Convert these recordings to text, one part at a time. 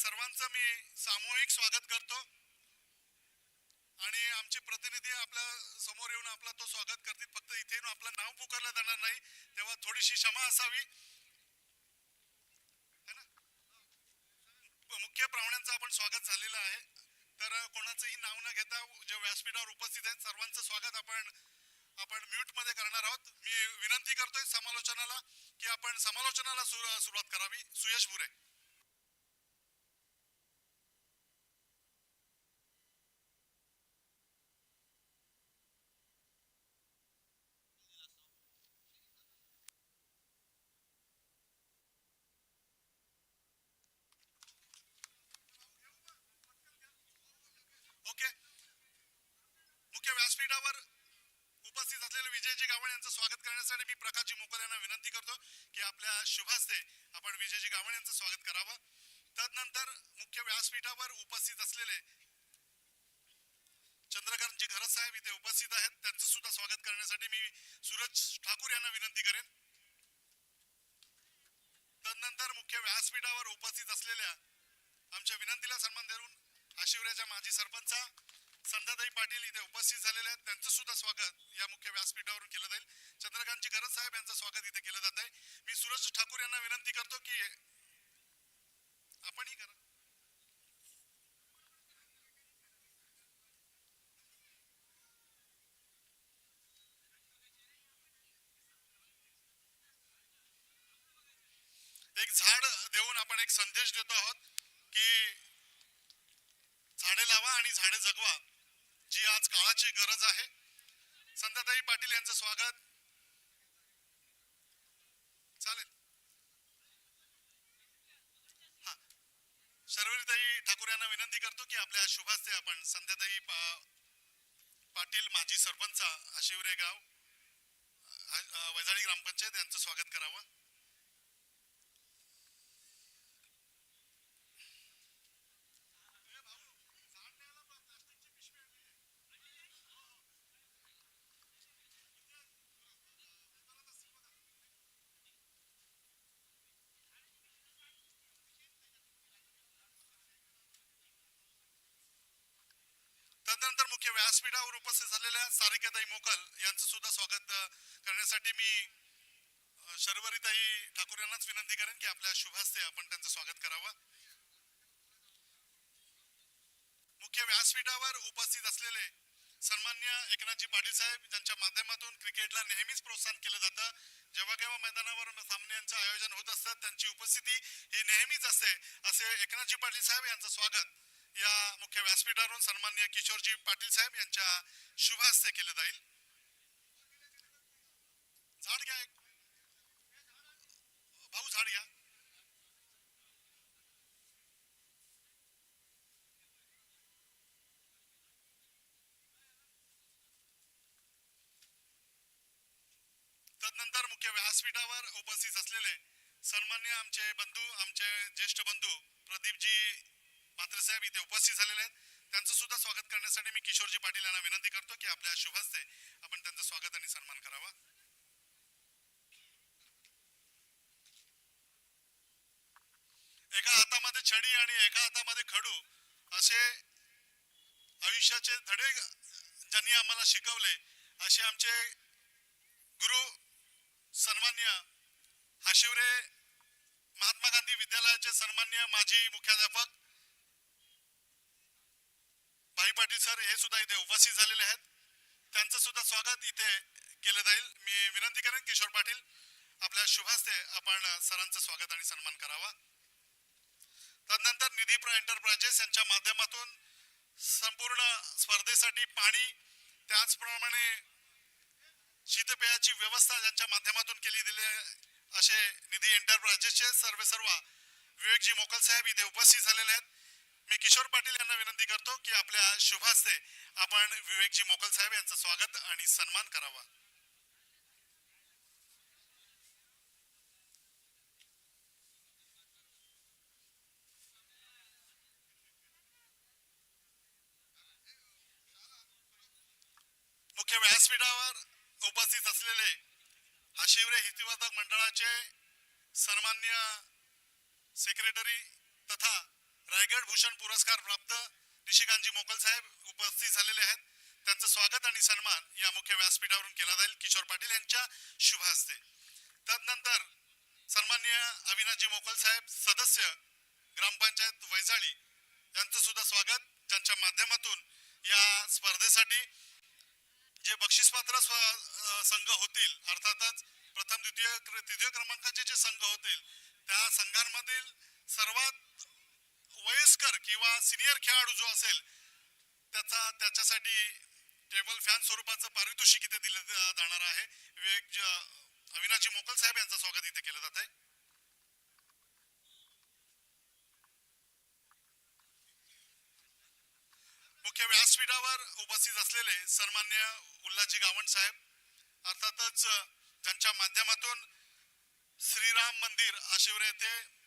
सर्वांचं मी सामूहिक स्वागत करतो आणि आमचे प्रतिनिधी आपल्या समोर येऊन आपला तो स्वागत करतील. फक्त इथे येऊन आपलं नाव पुकारलं जाणार नाही, तेव्हा थोडीशी क्षमा असावी. मुख्य पाहुण्यांचं आपण स्वागत झालेलं आहे, तर कोणाचंही नाव न घेता जे व्यासपीठावर उपस्थित आहेत सर्वांचं स्वागत आपण आपण म्यूट मध्ये करणार आहोत. मी विनंती करतोय समालोचनाला की आपण समालोचनाला सुरुवात करावी. सुयश भुरे. ओके. मुख्य व्यासपीठावर उपस्थित असलेले विजयजी गावण यांचं स्वागत करण्यासाठी मी प्रकाशजी मोकल यांना विनंती करतो की आपल्या शुभ हस्ते आपण विजयजी गावण यांचं स्वागत करावं. तदनंतर मुख्य व्यासपीठावर उपस्थित असलेले चंद्रकांतजी घरत साहेब इथे उपस्थित आहेत, त्यांचं सुद्धा स्वागत करण्यासाठी मी सूरज ठाकूर यांना विनंती करेन. तदनंतर मुख्य व्यासपीठावर उपस्थित असलेल्या आमच्या विनंतीला सन्मान देऊन आशिवऱ्याच्या माजी सरपंच संध्याताई पाटील इथे उपस्थित झालेले आहेत, त्यांचं सुद्धा स्वागत या मुख्य व्यासपीठावरून केलं जाईल. चंद्रकांतजी घरत साहेब यांचं स्वागत इथे केलं जात आहे. मी सूरज ठाकूर यांना विनंती करतो की आपणही करा. एक झाड देऊन आपण एक संदेश देतो आहोत की झाडे लावा आणि झाडे जगवा, जी आज काळाची गरज आहे. संध्याताई पाटील यांचं स्वागत. चालेल. हा, शर्वरीताई ठाकूर यांना विनंती करतो की आपल्या शुभास्ते आपण संध्याताई पाटील माजी सरपंच आशिवरे गाव वैजाळी ग्रामपंचायत यांचं स्वागत करावं. तदनंतर मुख्य व्यासपीठावर उपस्थित झालेल्या सारिकाताई मोकल यांचं सुद्धा स्वागत करण्यासाठी मी शर्वरीताई ठाकूर यांनाच विनंती करेन की आपल्या शुभास्ते आपण त्यांचं स्वागत करावं. मुख्य व्यासपीठावर उपस्थित असलेले सन्मान्य एकनाथजी पाटील साहेब, ज्यांच्या माध्यमातून क्रिकेटला नेहमीच प्रोत्साहन केलं जातं. जेव्हा केव्हा मैदानावर सामन्यांचं आयोजन होत असतं त्यांची उपस्थिती ही नेहमीच असते. असे एकनाथजी पाटील साहेब यांचं स्वागत या मुख्य व्यासपीठावरून सन्मान्य किशोरजी पाटील साहेब यांच्या शुभ हस्ते केलं जाईल. झाड घ्या, एक भाऊ झाड घ्या. तदनंतर मुख्य व्यासपीठावर उपस्थित असलेले सन्मान्य आमचे बंधू, आमचे ज्येष्ठ बंधू प्रदीपजी मात्रे साहेब इथे उपस्थित झालेले आहेत, त्यांचं सुद्धा स्वागत करण्यासाठी मी किशोरजी पाटील यांना विनंती करतो की आपल्या शुभ हस्ते आपण त्यांचं स्वागत आणि सन्मान करावा. एका हातामध्ये छडी आणि एका हातामध्ये खडू असे आयुष्याचे धडे ज्यांनी आम्हाला शिकवले असे आमचे गुरु सन्मान्य आशिवरे महात्मा गांधी विद्यालयाचे सन्मान्य माजी मुख्याध्यापक भाई पाटील सर हे सुद्धा इथे उपस्थित झालेले आहेत, त्यांचं सुद्धा स्वागत इथे केलं जाईल. मी विनंती करेन किशोर पाटील आपल्या शुभास्ते आपण सरांचं स्वागत आणि सन्मान करावा. तदनंतर निधी एंटरप्राइजेस यांच्या माध्यमातून संपूर्ण स्पर्धेसाठी पाणी, त्याचप्रमाणे शीतपेयाची व्यवस्था ज्यांच्या माध्यमातून केली दिली असे निधी एंटरप्राइजेसचे सर्व विवेकजी मोकल साहेब इथे उपस्थित झालेले आहेत. मी किशोर पाटील यांना विनंती करतो की आपल्या शुभ हस्ते आपण विवेकजी मोकल साहेब यांचं स्वागत आणि सन्मान करावा. मुख्य व्यासपीठावर उपस्थित असलेले आशिवरे हितवर्धक मंडळाचे सन्मान्य सेक्रेटरी तथा रायगड भूषण पुरस्कार प्राप्त निशिकांतजी मोकल साहेब उपस्थित झालेले आहेत. त्यांचं स्वागत आणि सन्मान या मुख्य व्यासपीठावरून केला जाईल किशोर पाटील यांच्या शुभ हस्ते. तदनंतर सन्माननीय अविनाशजी मोकल साहेब सदस्य ग्रामपंचायत वैजाळी यांचं सुद्धा स्वागत, ज्यांच्या माध्यमातून या स्पर्धेसाठी जे बक्षीसपात्र संघ होतील, अर्थातच प्रथम द्वितीय तृतीय क्रमांकाचे जे संघ होतील त्या संघांमधील सर्वात वयस्कर किंवा सिनियर खेळाडू जो असेल त्याच्यासाठी टेबल फॅन स्वरूपाचं पारितोषिक इथे दिलं जाणार आहे. अविनाशजी मोकल साहेब यांचं स्वागत इथे केलं जात आहे. मुख्य व्यासपीठावर उपस्थित असलेले सन्मान्य उल्हाजी गावंड साहेब, अर्थातच ज्यांच्या माध्यमातून श्रीराम मंदिर आशिवरे येथे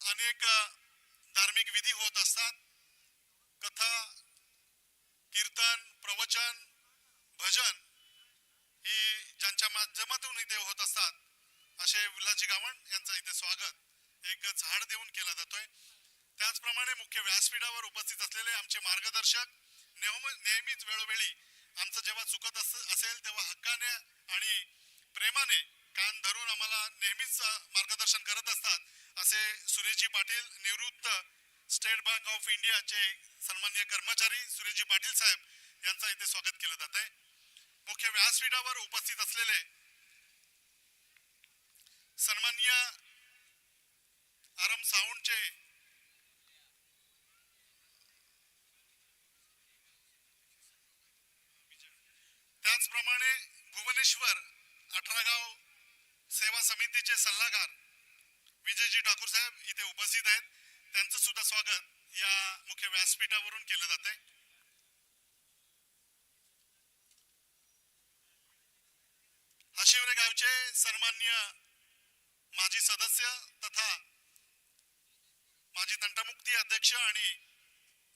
अनेक धार्मिक विधी होत असतात. कथा, कीर्तन, प्रवचन, भजन ही ज्यांच्या माध्यमातून इथे होत असतात असे उल्हाजी गावंड यांचं इथे स्वागत एक झाड देऊन केला जातोय. त्याचप्रमाणे मुख्य व्यासपीठावर उपस्थित असलेले आमचे मार्गदर्शक नेहमीच वेळोवेळी आमचं जेव्हा चुकत असेल तेव्हा हक्काने आणि प्रेमाने कान धरून आम्हाला नेहमीच मार्गदर्शन करत असतात असे सुरेशजी पाटील, निवृत्त स्टेट बँक ऑफ इंडियाचे सन्माननीय कर्मचारी सुरेशजी पाटील साहेब यांचं इथे स्वागत केलं जात आहे. मुख्य व्यासपीठावर उपस्थित असलेले सन्माननीय आरम साऊंडचे त्याचप्रमाणे भुवनेश्वर 18 गाव सेवा समितीचे सल्लागार विजयजी ठाकूर साहेब इथे उपस्थित आहेत. त्यांचं सुद्धा स्वागत या मुख्य व्यासपीठावरून केलं जाते. आशिवरे गावचे सन्माननीय माजी सदस्य तथा माजी तंटामुक्ती अध्यक्ष आणि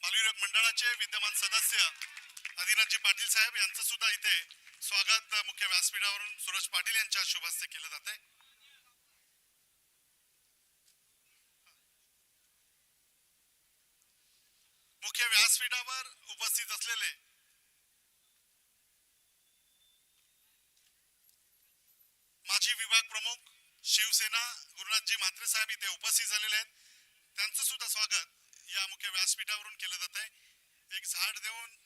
बालविरोध मंडळाचे विद्यमान सदस्य आदिनाथजी पाटील साहेब यांचं सुद्धा इथे स्वागत मुख्य व्यासपीठावरून सूरज पाटील यांच्या शुभ हस्ते केलं जाते. मुख्य व्यासपीठावर उपस्थित असलेले माजी विभाग प्रमुख शिवसेना गुरुनाथजी म्हात्रे साहेब इथे उपस्थित झालेले आहेत. त्यांचं सुद्धा स्वागत या मुख्य व्यासपीठावरून केलं जात आहे. एक झाड देऊन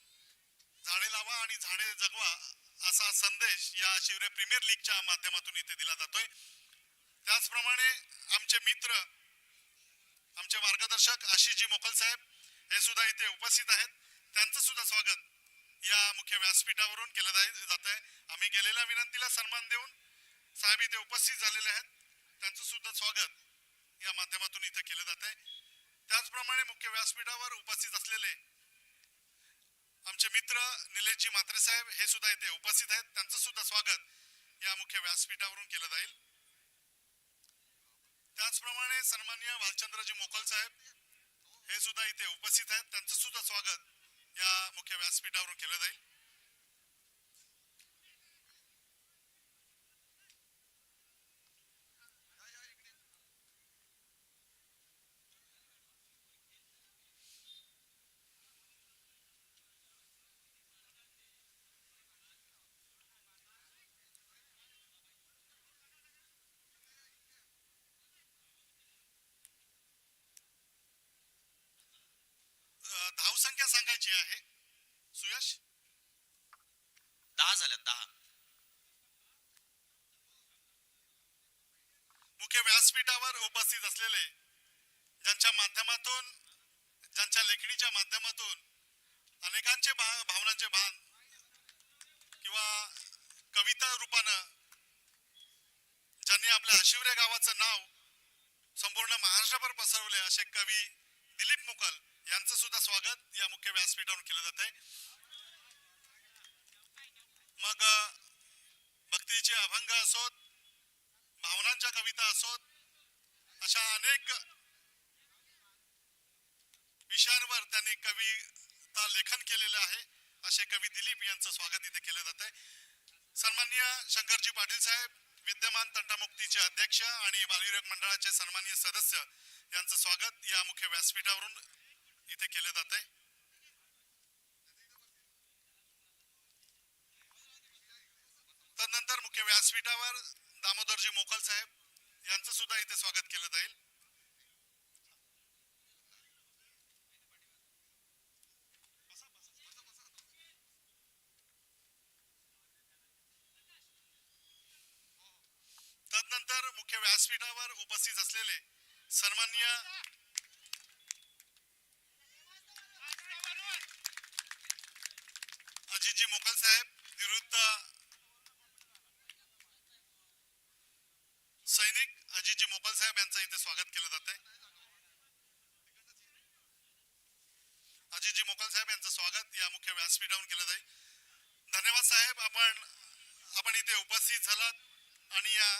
झाडे लावा आणि झाडे जगवा असा संदेश या शिवरे प्रीमियर लीगच्या माध्यमातून इथे दिला जातोय. त्याचप्रमाणे आमचे मित्र, आमचे मार्गदर्शक आशिषजी मोकल साहेब हे सुद्धा इथे उपस्थित आहेत. त्यांचं सुद्धा स्वागत या मुख्य व्यासपीठावरून केलं जात आहे. आम्ही गेलेल्या विनंतीला सन्मान देऊन साहेब इथे उपस्थित झालेले आहेत. त्यांचं सुद्धा स्वागत या माध्यमातून इथे केलं जात आहे. त्याचप्रमाणे मुख्य व्यासपीठावर उपस्थित असलेले आमचे मित्र निलेशजी म्हात्रे साहेब हे सुद्धा इथे उपस्थित आहेत. त्यांचं सुद्धा स्वागत या मुख्य व्यासपीठावरून केलं जाईल. त्याचप्रमाणे सन्माननीय भालचंद्रजी मोकल साहेब हे सुद्धा इथे उपस्थित आहेत. त्यांचं सुद्धा स्वागत या मुख्य व्यासपीठावरून केलं जाईल. धावसंख्या सांगायची आहे. सुयश, 10 झाल्यात. 10. मुख्य व्यासपीठावर उपस्थित असलेले ज्यांच्या माध्यमातून, ज्यांच्या लेखणीच्या माध्यमातून अनेकांचे भावनांचे बाण किंवा कविता रूपानं ज्यांनी आपल्या आशिवरे गावाचं नाव संपूर्ण महाराष्ट्रभर पसरवले असे कवी दिलीप मुकल यांचं सुद्धा स्वागत या मुख्य व्यासपीठावर केलं जात आहे. मग भक्तीचे अभंग असोत, भावनांच्या कविता असोत, अशा अनेक विषयांवर त्यांनी कविता लेखन केलेलं आहे. असे कवी दिलीप यांचं स्वागत इथे केलं जात आहे. सन्माननीय शंकरजी पाटील साहेब, विद्यमान तंटामुक्तीचे अध्यक्ष आणि बालविरोध मंडळाचे सन्माननीय सदस्य यांचं स्वागत या मुख्य व्यासपीठावरून इथे केले जाते. तदनंतर मुख्य व्यासपीठावर दामोदरजी मोकल साहेब यांचं सुद्धा इथे स्वागत केलं जाईल. तदनंतर मुख्य व्यासपीठावर उपस्थित असलेले सन्माननीय अजितजी मोकल साहेब निवृत्त सैनिक अजितजी मोकल साहेब यांचं इथे स्वागत केलं जाते. अजितजी मोकल साहेब यांचं स्वागत या मुख्य व्यासपीठावरून केलं जाईल. धन्यवाद साहेब, आपण इथे उपस्थित झालात आणि या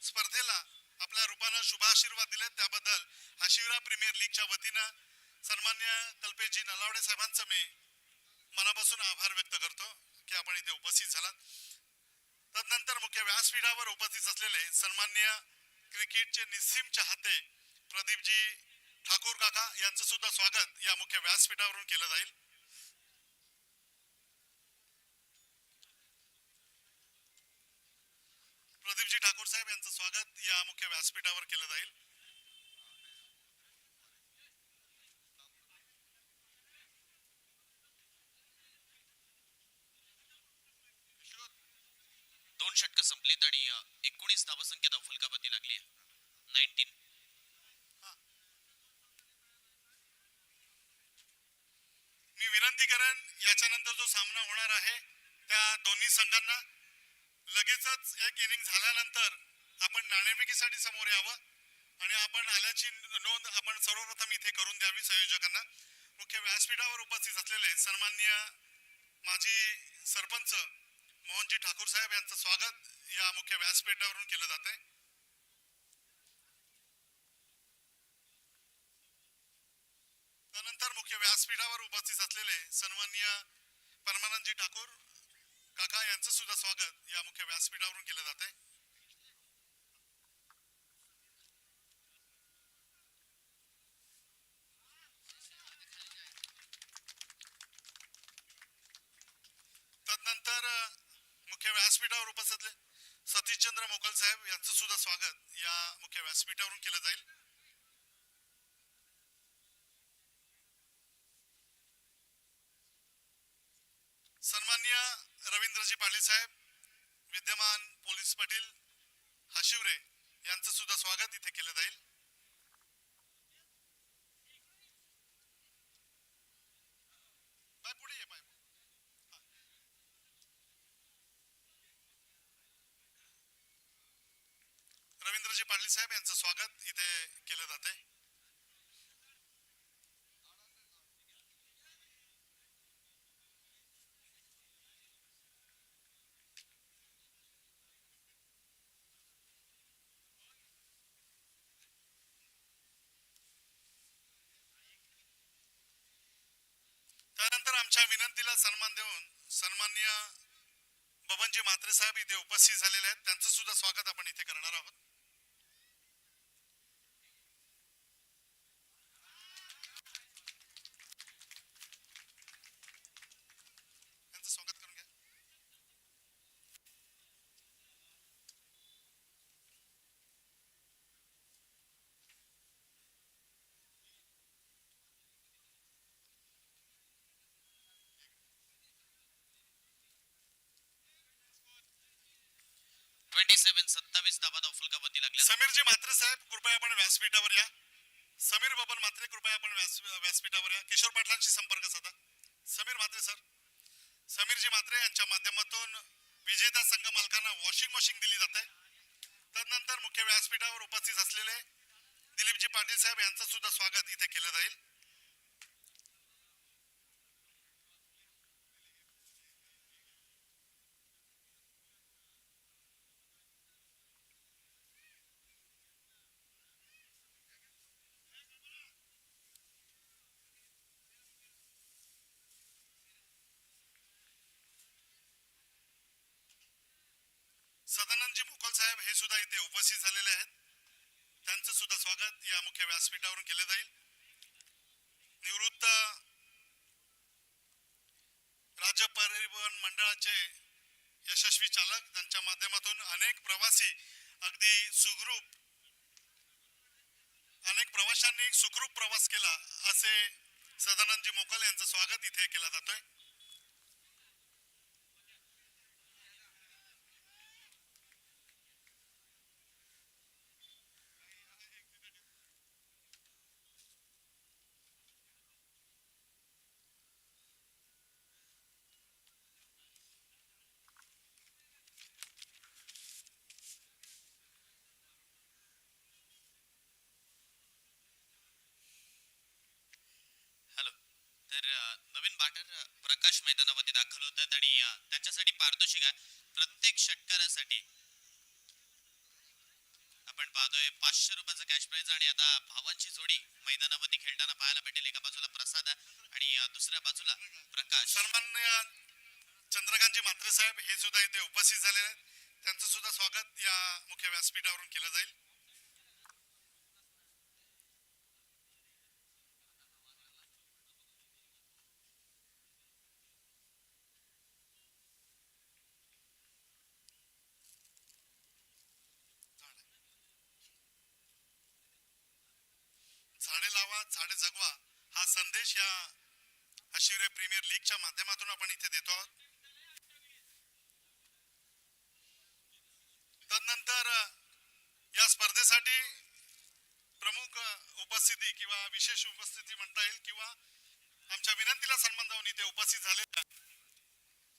स्पर्धेला आपल्या रूपानं शुभाशीर्वाद दिलेत त्याबद्दल हाशिवरा प्रीमियर लीगच्या वतीनं सन्मान्य कल्पेशजी नलावडे साहेबांचं मी मनापासून आभार व्यक्त करतो की आपण इथे उपस्थित झालात. तदनंतर मुख्य व्यासपीठावर उपस्थित असलेले सन्मान्य क्रिकेटचे निस्सीम चाहते प्रदीपजी ठाकूर काका यांचं सुद्धा स्वागत या मुख्य व्यासपीठावरून केलं जाईल. प्रदीपजी ठाकूर साहेब यांचं स्वागत या मुख्य व्यासपीठावर केलं जाईल. दोन षटकं संपलीत आणि 19 धावसंख्या फलकापती लागली आहे. 19. मी विनंती करेन याच्यानंतर जो सामना होणार आहे त्या दोन्ही संघांना लगेचच एक इनिंग झाल्यानंतर आपण नाणेफेकीसाठी समोर यावं आणि आपण आल्याची नोंद आपण सर्वप्रथम इथे करून द्यावी संयोजकांना. मुख्य व्यासपीठावर उपस्थित असलेले सन्माननीय माजी सरपंच मोहनजी ठाकूर साहेब यांचं स्वागत या मुख्य व्यासपीठावरून केलं जाते. त्यानंतर मुख्य व्यासपीठावर उपस्थित असलेले सन्माननीय परमानंदजी ठाकूर काका यांचं सुद्धा स्वागत या मुख्य व्यासपीठावरून केलं जाते. तदनंतर मुख्य व्यासपीठावर उपस्थित सतीशचंद्र मोकल साहेब यांचं सुद्धा स्वागत या मुख्य व्यासपीठावरून केलं जाईल. सन्माननीय रवींद्रजी पाटील साहेब विद्यमान पोलीस पाटील हाशिवरे यांचं सुद्धा स्वागत इथे केलं जाईल. पुढे ये बाय. रवींद्रजी पाटील साहेब यांचं स्वागत इथे केलं जाते. त्यानंतर आमच्या विनंतीला सन्मान देऊन सन्माननीय बबनजी म्हात्रे साहेब इथे उपस्थित झालेले आहेत. त्यांचं सुद्धा स्वागत आपण इथे करणार आहोत. त्यांचं स्वागत करून घ्या. समीरजी म्हात्रे साहेब कृपया आपण व्यासपीठावर या. समीर बबन म्हात्रे कृपया आपण व्यासपीठावर या. किशोर पाटलांशी संपर्क साधा. समीर म्हात्रे सर. समीरजी म्हात्रे यांच्या माध्यमातून विजेता संघ मालकांना वॉशिंग मशीन दिली जाते. तदनंतर मुख्य व्यासपीठावर उपस्थित असलेले दिलीपजी पाटील साहेब यांचं सुद्धा स्वागत इथे केलं जाईल. सदानंदजी मोकल साहेब हे सुद्धा इथे उपस्थित झालेले आहेत. त्यांचं सुद्धा स्वागत या मुख्य व्यासपीठावरून केलं जाईल. निवृत्त राज्य परिवहन मंडळाचे यशस्वी चालक, त्यांच्या माध्यमातून अनेक प्रवाशांनी सुखरूप प्रवास केला असे सदानंदजी मोकल यांचं स्वागत इथे केलं जातोय. हॅलो. तर नवीन बॅटर प्रकाश मैदानावरती दाखल होत आहेत आणि त्यांच्यासाठी पारितोषिक आहे. प्रत्येक षटकारासाठी आपण पाहतोय 500 रुपयाचा कॅश प्राइज आणि आता भावांची जोडी मैदानावरती खेळताना पाहायला भेटेल. एका बाजूला प्रसाद आणि दुसऱ्या बाजूला प्रकाश. सन्माननीय चंद्रकांतजी म्हात्रे साहेब हे सुद्धा इथे उपस्थित झाले आहेत. त्यांचं सुद्धा स्वागत या मुख्य व्यासपीठावरून केलं जाईल. झाडे लावा झाडे जगवा हा संदेश या आशिवरे प्रीमियर लीगच्या माध्यमातून आपण इथे देतो आहोत. तदनंतर या स्पर्धेसाठी प्रमुख उपस्थिती किंवा विशेष उपस्थिती म्हणता येईल किंवा आमच्या विनंतीला सन्मान देऊन इथे उपस्थित झालेल्या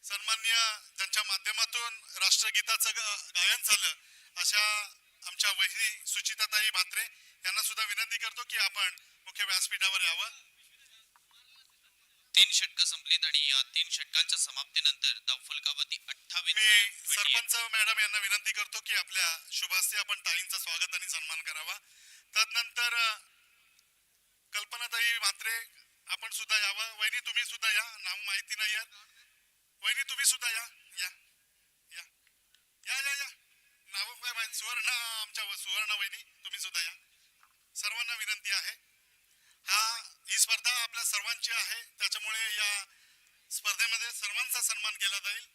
सन्माननीय ज्यांच्या माध्यमातून राष्ट्रगीताचं गायन झालं अशा आमच्या वहिनी सुचिताताई म्हात्रे यांना सुद्धा विनंती करतो की आपण मुख्य व्यासपीठावर यावं. 3 षटकं संपलीत आणि 3 षटकांच्या समाप्तीनंतर धावफलकावरती 28. मी सरपंच मॅडम यांना विनंती करतो की आपल्या शुभास्ते आपण ताईंचं स्वागत आणि सन्मान करावा. तदनंतर कल्पनाताई म्हात्रे आपण सुद्धा यावं. वहिनी तुम्ही सुद्धा या, नाव माहिती नाही आहेत. वहिनी तुम्ही सुद्धा या या या या या या नाव काय माहिती. सुवर्ण आमच्या सुवर्ण वहिनी तुम्ही सुद्धा या. सर्वांना विनंती आहे. ही स्पर्धा आपल्या सर्वांची आहे, त्याच्यामुळे या स्पर्धेमध्ये सर्वांचा सन्मान केला जाईल.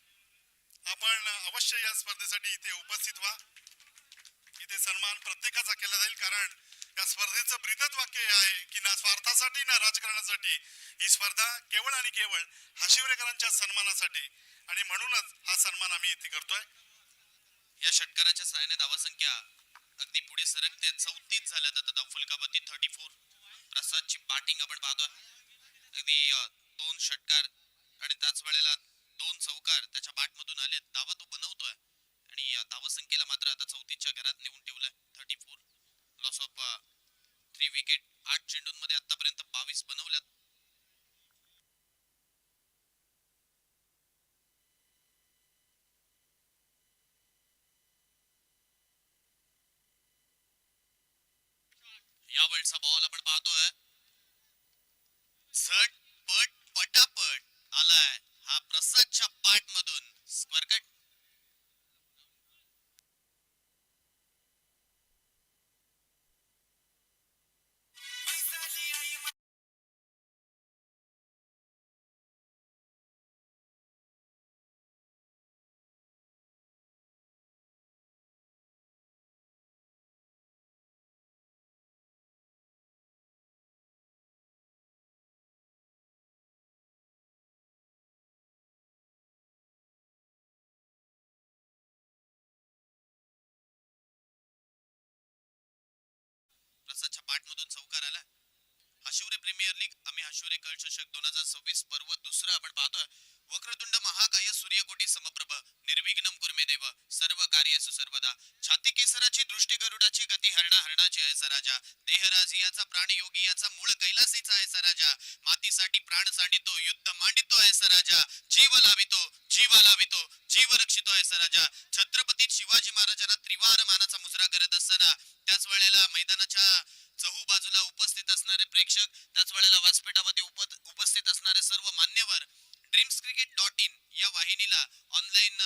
आपण अवश्य या स्पर्धेसाठी इथे उपस्थित व्हा. इथे सन्मान प्रत्येकाचा केला जाईल, कारण या स्पर्धेचं ब्रीदत वाक्य आहे की ना स्वार्थासाठी ना राजकारणासाठी ही स्पर्धा केवळ आणि केवळ हाशिवरेकरांच्या सन्मानासाठी, आणि म्हणूनच हा सन्मान आम्ही इथे करतोय. या षटकाराच्या सहाय्याने धावसंख्या अगदी पुढे सरकते. 34 झाल्यात आता धावफलकावरती 34. प्रसादची बॅटिंग आपण पाहतोय. अगदी 2 षटकार आणि त्याच वेळेला 2 चौकार त्याच्या बॅटमधून आले. धावा तो बनवतोय आणि धावसंख्येला मात्र आता 34च्या घरात नेऊन ठेवलाय. 34 लॉस ऑफ 3 विकेट. 8 चेंडूंमध्ये आतापर्यंत 22 बनवल्यात. यावेळचा बॉल आपण पाहतोय. झटपट पटापट आलाय हा प्रसादच्या पाठ मधून. Square cut. प्रसादच्या पाठ मधून चौकार आला. हाशिवरे प्रीमियर लीग आम्ही हाशिवरे कळ चषक 2026 पर्व दुसरं आपण पाहतोय. वक्रतुंड महाकाय सूर्यकोटी समप्रभ निर्विघ्नम कुर्मे देव सर्व कार्येषु सर्वदा. छाती केसराची दृष्टी गरुडाची गती हरणाची ऐसा राजा. देहराजियाचा प्राणयोगियाचा मूळ कैलासीचा ऐसा राजा. मातीसाठी प्राण सांडितो युद्ध मांडितो ऐसा राजा. जीव लावितो जीव रक्षितो ऐसा राजा. छत्रपती शिवाजी महाराजांना त्रिवार मानाचा मुजरा करत असताना त्याच वेळेला मैदानाच्या चहू बाजूला उपस्थित असणारे प्रेक्षक, त्याच वेळेला व्यासपीठामध्ये उपस्थित असणारे सर्व मान्यवर, dreamscricket.in या वाहिनीला ऑनलाईन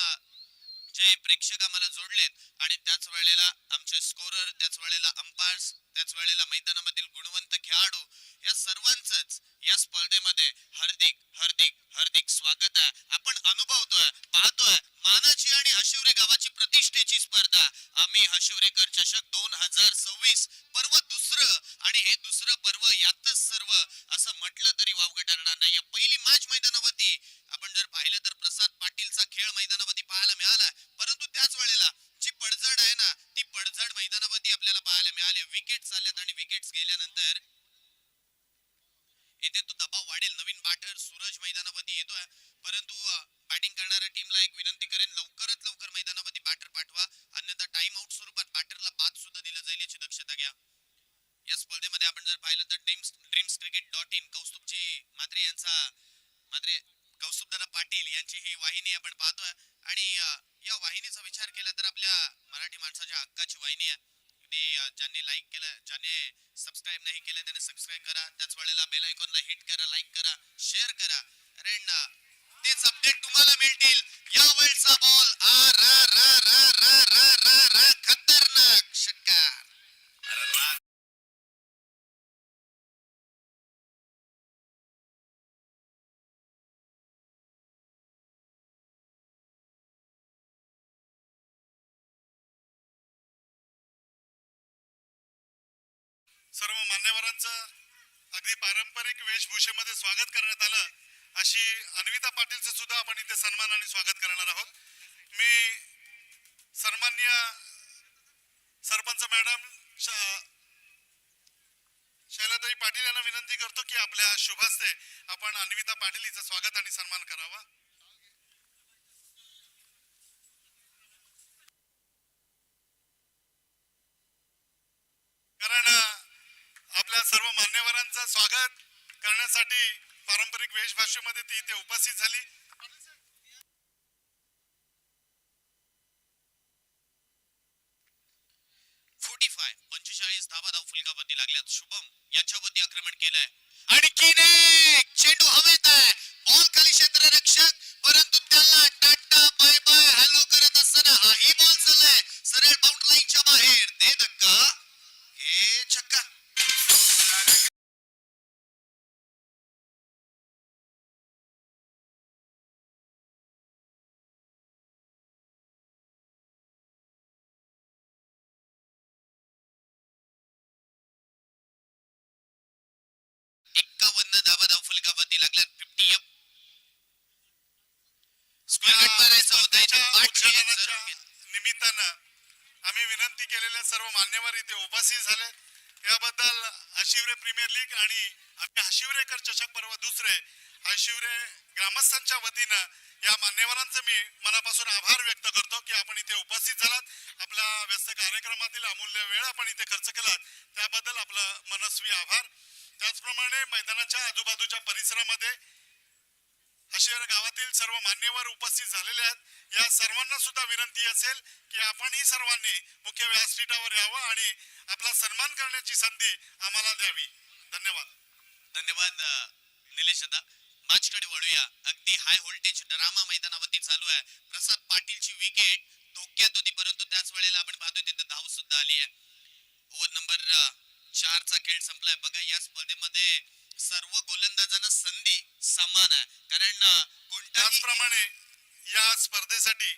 जे प्रेक्षक आम्हाला जोडलेत आणि त्याच वेळेला आमचे स्कोरर, त्याच वेळेला अंपायर्स, त्याच वेळेला मैदानामधील गुणवंत खेळाडू या सर्वांचंच या स्पर्धेमध्ये हार्दिक हार्दिक हार्दिक स्वागत आहे. आपण अनुभवतोय, पाहतोय मानाची आणि हशिवरे गावाची प्रतिष्ठेची स्पर्धा. आम्ही हशिवरेकर चषक 2026 पर्व दुसरं, आणि हे दुसरं पर्व यातच सर्व असं म्हटलं तरी वावगं ठरणार नाही. या पहिली मॅच मैदानावरती आपण जर पाहिलं तर प्रसाद पाटीलचा खेळ मैदानावरती पाहायला मिळाला, परंतु त्याच वेळेला जी पडझड आहे ना, ती पडझड मैदानावरती आपल्याला पाहायला मिळाली. विकेट्स आल्यात आणि विकेट्स गेल्यानंतर इथे तो दबाव वाढेल. नवीन बॅटर सूरज मैदानावरती येतोय, परंतु बॅटिंग करणाऱ्या टीमला एक विनंती करेन, लवकरात लवकर मैदानावरती बॅटर पाठवा, अन्यथा टाइम आउट स्वरूपात बॅटरला बाद सुद्धा दिलं जाईल, याची दक्षता घ्या. या स्पर्धेमध्ये आपण जर पाहिलं तर ड्रीम्सcricket.in कौस्तुभजी म्हात्रे यांचा कौस्तुभदादा पाटील यांची ही वाहिनी आपण पाहतोय. आणि या वाहिनीचा विचार केला तर आपल्या मराठी माणसाच्या हक्काची वाहिनी आहे. ज्यांनी लाईक केलं, ज्यांनी सबस्क्राईब नाही केलं त्याने सबस्क्राईब करा, त्याच वेळेला बेल आयकॉनला हिट करा, लाईक करा, शेअर करा. कारण तेच अपडेट तुम्हाला मिळतील. या वेळचा बॉल आ रा रा रा रा रा रा रा खतरनाक षटकार. सर्व मान्यवरांचं अगदी पारंपरिक वेशभूषेमध्ये स्वागत करण्यात आलं. अशी अन्विता पाटीलचं सुद्धा आपण इथे सन्मान आणि स्वागत करणार आहोत. मी सन्माननीय सरपंच मॅडम शैलाताई पाटील यांना विनंती करतो की आपल्या शुभ हस्ते आपण अन्विता पाटील हिचं स्वागत आणि सन्मान करावा. कारण आपल्या सर्व मान्यवरांचं स्वागत करण्यासाठी पारंपरिक वेशभाषेमध्ये ती इथे उपस्थित झाली. 45 धावा फलकावरती लागल्यात. शुभम याच्यावरती आक्रमण केलंय, आणखीन एक चेंडू हवेत आहे, बॉल खाली क्षेत्ररक्षक, परंतु त्याला टाटा बाय बाय हॅलो करत असताना हाही बॉल चाललाय सरळ बाउंड्री लाईनच्या बाहेर. दे धक्का, हे छक्का. फलकावरती लागल्यात. 50 स्क्वेअर मारायचा होता. निमित्तानं आम्ही विनंती केलेल्या सर्व मान्यवर इथे उपस्थित झाले. याबद्दल हशिवरे प्रीमियर लीग आणि आपल्या हशिवरेकर चषक पर्व दुसरे हशिवरे ग्रामस्थांच्या वतीनं या मान्यवरांचे मी मनापासून आभार व्यक्त करतो की आपण इथे उपस्थित झालात. आपल्या व्यस्त कार्यक्रमातील अमूल्य वेळ आपण इथे खर्च केलात, त्याबद्दल आपलं मनस्वी आभार. त्याचप्रमाणे मैदानाच्या आजूबाजूच्या परिसरामध्ये हशिवरे गावातील सर्व मान्यवर उपस्थित झालेले आहेत. या सर्वांना सुद्धा विनंती असेल की आपणही सर्वांनी मुख्य व्यासपीठावर यावं आणि आपला सन्मान करण्याची संधी आम्हाला द्यावी. धन्यवाद. धन्यवाद निलेश दादा. मॅचकडे वळूया. अगदी हाय व्होल्टेज ड्रामा मैदानावरती चालू आहे. प्रसाद पाटीलची विकेट धोक्यात होती, परंतु त्याच वेळेला आपण पाहतोय तिथे धाव सुद्धा आली आहे. ओव्हर नंबर 4 चा खेळ संपलाय. बघा, या स्पर्धेमध्ये सर्व गोलंदाजांना संधी समान आहे, कारण त्याचप्रमाणे या स्पर्धेसाठी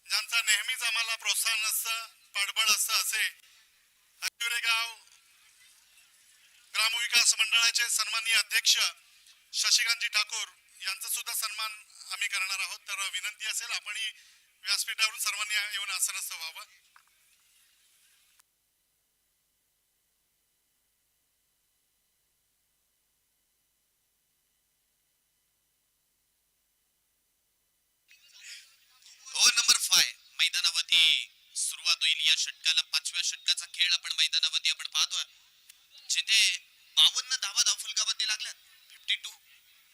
ज्यांचा नेहमीच आम्हाला प्रोत्साहन असतं, पाठबळ असतं, असे हशिवरे गाव ग्रामविकास मंडळाचे सन्माननीय अध्यक्ष शशिकांतजी ठाकूर यांचा सुद्धा सन्मान आम्ही करणार आहोत. तर विनंती असेल आपणही व्यासपीठावरून सर्वांनी येऊन आसनस्थ व्हावं. ओव्हर नंबर 5 मैदानावरती सुरुवात होईल. या षटकाला 5व्या षटकाचा खेळ आपण मैदानावरती आपण पाहतोय, जिथे 52 धावा फलकावरती लागल्यात.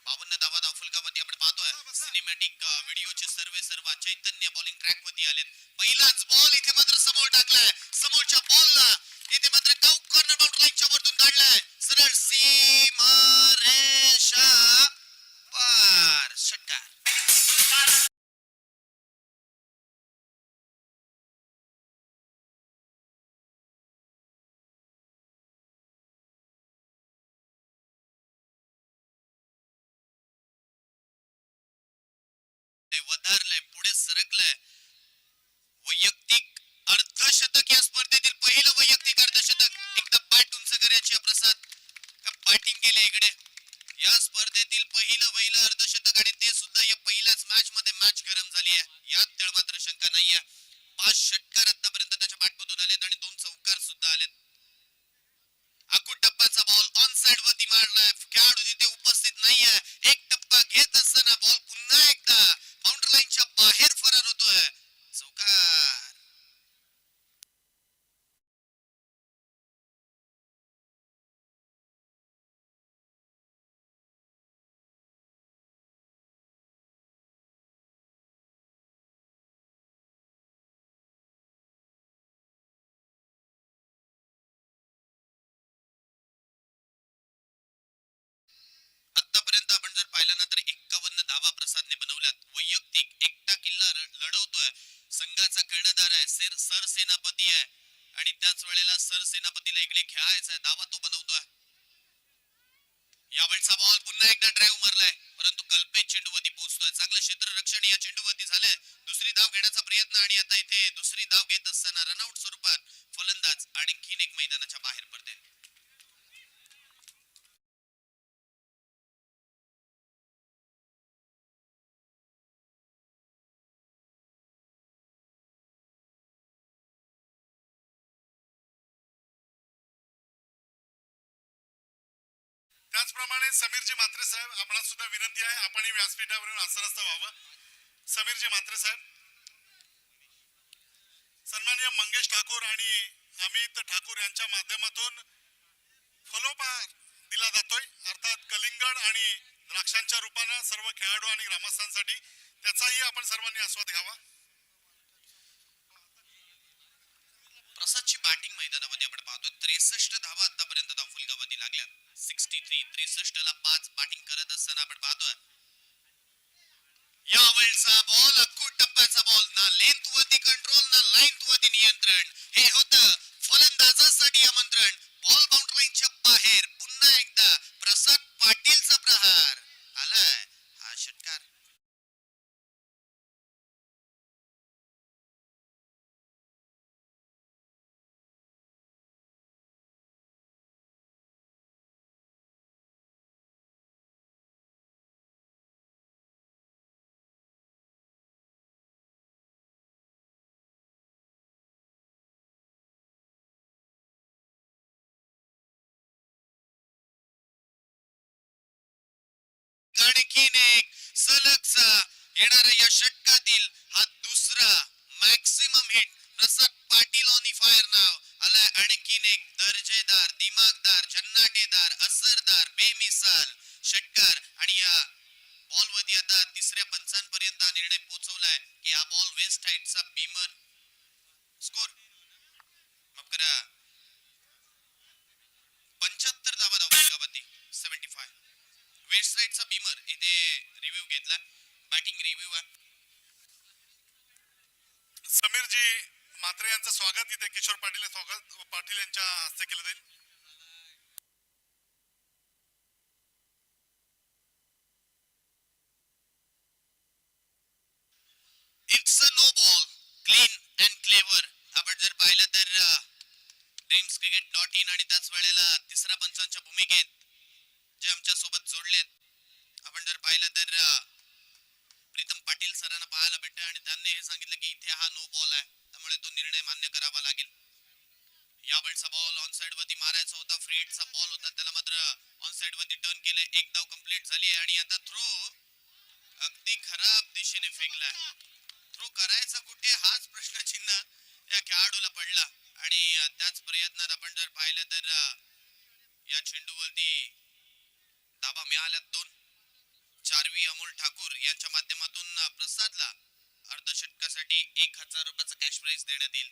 52 धावा फलकावरती आपण पाहतोय. सिनेमॅटिक व्हिडिओचे सर्व चैतन्य बॉलिंग ट्रॅक वरती आलेत. पहिलाच बॉल इथे मात्र समोर टाकलाय. समोरच्या बॉलला इथे मात्र कॉर्नर बाउंड्री लाईनच्या वरतून काढलाय. सरळ सीमारेषा पार. षटकार. करायची आहे प्रसाद बॅटिंग केली इकडे या स्पर्धेतील पहिलं अर्धशतक आणि ते सुद्धा या पहिल्याच मॅच मध्ये मॅच गरम झाली आहे यात तळ मात्र शंका नाहीये 5 षटकार आतापर्यंत त्याच्या बॅटमधून आलेत आणि 2 चौकार सुद्धा आलेत अकूट टप्पाचा बॉल ऑन साइड वरती मारलाय खेळाडू तिथे उपस्थित नाहीये एक टप्पा घेत असताना बॉल पुन्हा एकदा बाउंड्री लाईनच्या बाहेर फरार होतोय चौकार आतापर्यंत आपण जर पाहिलं ना तर 51 धावा प्रसादने बनवल्यात वैयक्तिक एकटा किल्ला लढवतोय संघाचा कर्णधार आहे सरसेनापती आहे आणि त्याच वेळेला सरसेनापतीला इकडे खेळायचा आहे धावा तो बनवतोय यावेळचा बॉल पुन्हा एकदा ड्राइव्ह मारलाय परंतु कल्पेश चेंडूवरती पोहोचतोय चांगलं क्षेत्ररक्षण या चेंडूवरती झालंय दुसरी धाव घेण्याचा प्रयत्न आणि आता इथे दुसरी धाव घेत असताना रनआउट स्वरूपात फलंदाज आणखीन एक मैदानाच्या बाहेर पडते त्याचप्रमाणे समीरजी म्हात्रे साहेब आपणास सुद्धा विनंती आहे आपण व्यासपीठावरून आसनस्थ व्हावं समीरजी म्हात्रे साहेब सन्माननीय मंगेश ठाकूर आणि अमित ठाकूर यांच्या माध्यमातून फलोपहार दिला जातोय अर्थात कलिंगड आणि द्राक्षांच्या रूपानं सर्व खेळाडू आणि ग्रामस्थांसाठी त्याचाही आपण सर्वांनी आस्वाद घ्यावा प्रसादची बॅटिंग मैदानामध्ये आपण पाहतोय 63 धावा आतापर्यंत धावफुल गावाती लागल्या 63 ला 5 बॅटिंग करत असताना आपण पाहतोय यावेळचा बॉल अकूट टप्प्याचा बॉल ना लेंथ वरती कंट्रोल ना लाईन वरती नियंत्रण हे होतं फलंदाजासाठी आमंत्रण बॉल बाउंड्री लाईनच्या बाहेर पुन्हा एकदा प्रसाद पाटीलचा प्रहार आलाय हा षटकार आणखीन एक सलगचा येणाऱ्या या षटकातील हा दुसरा maximum hit Prasad Patil on the fire नाव आलाय आणखीन एक दर्जेदार दिमागदार झन्नाटेदार असरदार बेमिसाल षटकार आणि या बॉल वरती आता तिसऱ्या पंचांपर्यंत हा निर्णय पोहोचवलाय की हा बॉल वेस्ट साइडचा बीमर स्कोर माफ करा 75 धावा धावली 75 वेस्ट साइडचा बीमर इथे रिव्ह्यू घेतला बॅटिंग रिव्ह्यू आहे समीरजी म्हात्रे यांचं स्वागत इथे किशोर पाटील यांच्या हस्ते केलं जाईल it's a no ball clean and clever आपण जर पाहिलं तर dreamscricket.in आणि त्याच वेळेला तिसऱ्या पंचांच्या भूमिकेत जे आमच्या सोबत जोडलेत आपण जर पाहिलं तर प्रीतम पाटील सरांना पाहायला भेटले आणि त्यांनी हे सांगितलं की इथे हा नो बॉल आहे त्यामुळे तो निर्णय मान्य करावा लागेल यावेळचा बॉल ऑन साइड वरती मारायचा होता फ्री हिटचा बॉल होता त्याला मात्र ऑन साइड वरती टर्न केले एक धाव कंप्लीट झाली आहे आणि आता थ्रो अगदी खराब दिशेने फेकलाय थ्रो करायचा कुठे हाच प्रश्नचिन्ह या खेळाडूला पडला आणि त्याच प्रयत्नात आपण जर पाहिलं तर या चेंडूवरती धाबा मिळाल्यात 2 चारवी अमोल ठाकूर यांच्या माध्यमातून प्रसादला अर्धषटकासाठी 1000 रुपयाचा कॅश प्राइज देण्यात येईल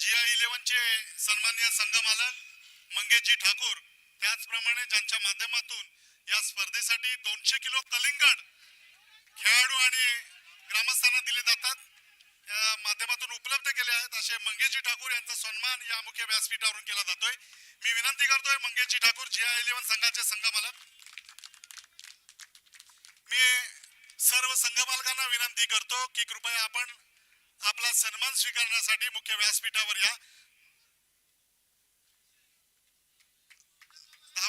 GI11 चे सन्माननीय संघमालक मंगेशजी ठाकूर त्याचप्रमाणे ज्यांच्या माध्यमातून या स्पर्धेसाठी 200 किलो कलिंगड खेळाडू आणि ग्रामस्थांना दिले जातात या माध्यमातून उपलब्ध केले आहेत असे मंगेशजी ठाकूर यांचा सन्मान या मुख्य व्यासपीठावरून केला जातोय मी विनंती करतोय मंगेशजी ठाकूर GI11 संघाचे संघमालक मी सर्व संघमालकांना विनंती करतो की कृपया आपण आपला सन्मान स्वीकारण्यासाठी मुख्य व्यासपीठावर या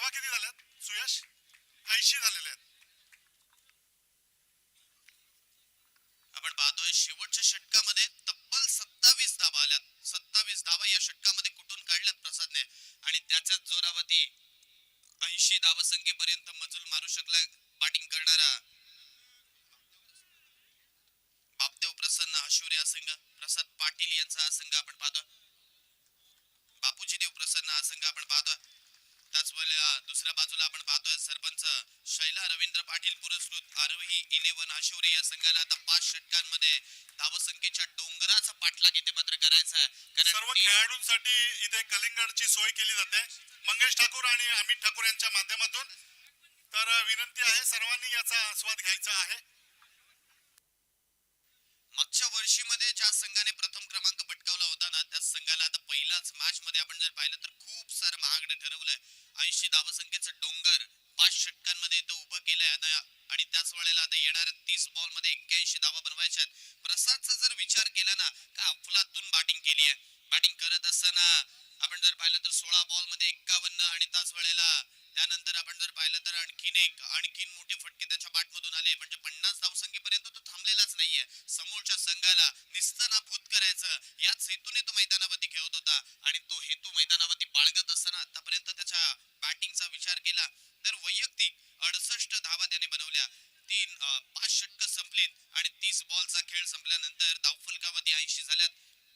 धावा किती झाल्यात सुयश? 80 झालेले आहेत. आपण पाहतोय शेवटच्या षटकामध्ये तब्बल 27 धावा आल्यात. 27 धावा या षटकामध्ये कुठून काढल्यात प्रसादने आणि त्याच्याच जोरावरती 80 धावसंख्येपर्यंत मजल मारू शकला बॅटिंग करणारा बापदेव प्रसन्न हशिवरे हा संघ, प्रसाद पाटील यांचा हा संघ आपण पाहतो, बापूजी देव प्रसन्न हा संघ आपण पाहतो. त्याच वेळेला दुसऱ्या बाजूला आपण पाहतोय सरपंच शैला रवींद्र पाटील पुरस्कृत आरोही 11 हशिवरे या संघाला आता 5 षटकांमध्ये धावसंख्येच्या डोंगराचा पाठलाग इथे मात्र करायचा आहे. सर्व खेळाडूंसाठी इथे कलिंगडची सोय केली जाते मंगेश ठाकूर आणि अमित ठाकूर यांच्या माध्यमातून. तर विनंती आहे सर्वांनी याचा आस्वाद घ्यायचा आहे. मागच्या वर्षीमध्ये ज्या संघाने प्रथम क्रमांक पटकावला होता ना त्या संघाला आता पहिल्याच मॅच मध्ये आपण जर पाहिलं तर खूप सारं महागडं ठरवलंय. 80 धावसंख्येचं डोंगर 5 षटकांमध्ये इथं उभं केलंय आता आणि त्याच वेळेला आता येणाऱ्या 30 बॉल मध्ये 81 धावा बनवायच्या आहेत. प्रसादचा जर विचार केला ना का अफलातून बॅटिंग केली आहे. बॅटिंग करत असताना आपण जर पाहिलं तर 16 बॉल मध्ये 51 आणि त्याच वेळेला त्यानंतर आपण जर पाहिलं तर आणखीन मोठे फटके त्याच्या बॅटमधून आले. म्हणजे 50 धावसंख्येपर्यंत तो थांबलेलाच नाहीये. समोरच्या संघाला निस्तनाभूत करायचं याच हेतूने तो मैदानावरती खेळत होता आणि तो हेतू मैदानावरती बाळगत असताना आतापर्यंत त्याच्या बॅटिंगचा विचार केला तर वैयक्तिक 68 धावा त्याने बनवल्या. 5 षटकं संपलीत आणि 30 बॉलचा खेळ संपल्यानंतर धावफलकावरती 80 झाल्यात.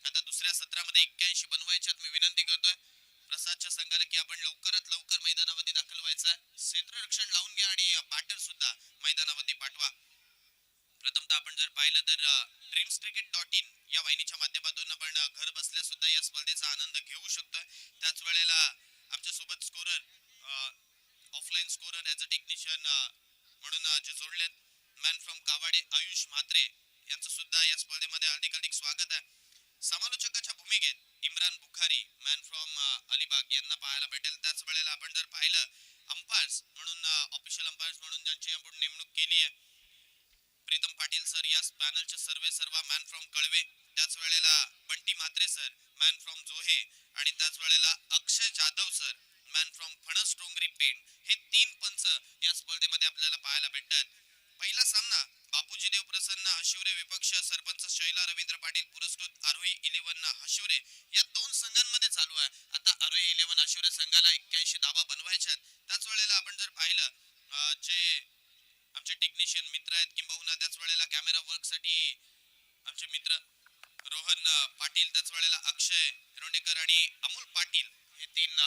आता दुसऱ्या सत्रामध्ये 81 बनवायच्यात. मी विनंती करतोय प्रसादच्या संघाला की आपण लवकरात लवकर मैदानावरती दाखल व्हायचा. क्षेत्ररक्षण लावून घ्या आणि बॅटर सुद्धा मैदानावरती पाठवा. प्रथमतः आपण जर पाहिलं तर dreamscricket.in या वाहिनीच्या माध्यमातून आपण घर बसल्या सुद्धा या स्पर्धेचा आनंद घेऊ शकतोय. त्याच वेळेला आमच्या सोबत scorer offline scorer as a technician म्हणून जे जोडलेत मॅन फ्रॉम कावाडे आयुष म्हात्रे यांचं सुद्धा या स्पर्धेमध्ये अधिक स्वागत आहे. समालोचकाच्या भूमिकेत इम्रान बुखारी मॅन फ्रॉम अलिबाग यांना पाहायला भेटेल. त्याच वेळेला आपण जर पाहिलं अंपायर्स म्हणून ऑफिशियल अंपायर्स म्हणून ज्यांची आपण नेमणूक केली आहे प्रीतम पाटील सर या पॅनलचे सर्व मॅन फ्रॉम कळवे. त्याच वेळेला Bunty Mhatre sir man from जोहे आणि त्याच वेळेला अक्षय जाधव सर मॅन फ्रॉम फणस डोंगरी पेंड. हे 3 पंच या स्पर्धेमध्ये आपल्याला पाहायला भेटतात. पहिला सामना बापूजी देव प्रसन्न हशिवरे विपक्ष सरपंच शैला रवींद्र पाटील पुरस्कृत आरोही 11 हशिवरे या 2 संघांमध्ये चालू आहे. आता आरोही 11 हशिवरे संघाला 81 धावा बनवायच्या आहेत. त्याच वेळेला आपण जर पाहिलं जे आमचे टेक्निशियन मित्र आहेत किंबहुना त्याच वेळेला कॅमेरा वर्क साठी आमचे मित्र रोहन पाटील त्याच वेळेला अक्षय रोंडेकर आणि अमोल पाटील हे 3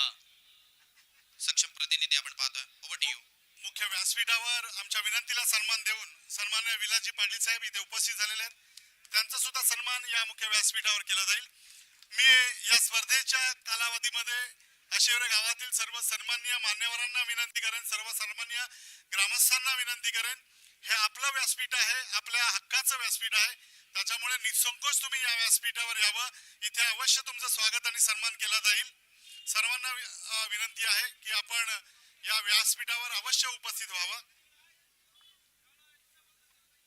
सक्षम प्रतिनिधी आपण पाहतोय. Over to you. मुख्य व्यासपीठावर आमच्या विनंतीला सन्मान देऊन सन्माननीय विलासजी पाटील साहेब इथे उपस्थित झालेले आहेत. त्यांचा सुद्धा सन्मान या मुख्य व्यासपीठावर केला जाईल. मी या स्पर्धेच्या कालावधीमध्ये हशिवरे गावातील सर्व सन्माननीय मान्यवरांना विनंती करेन, सर्व सन्माननीय ग्रामस्थांना विनंती करेन, हे आपलं व्यासपीठ आहे, आपल्या हक्काचं व्यासपीठ आहे. त्याच्यामुळे निसंकोच तुम्ही या व्यासपीठावर यावं. इथे अवश्य तुमचं स्वागत आणि सन्मान केला जाईल. सर्वांना विनंती आहे की आपण या व्यासपीठावर अवश्य उपस्थित व्हावं.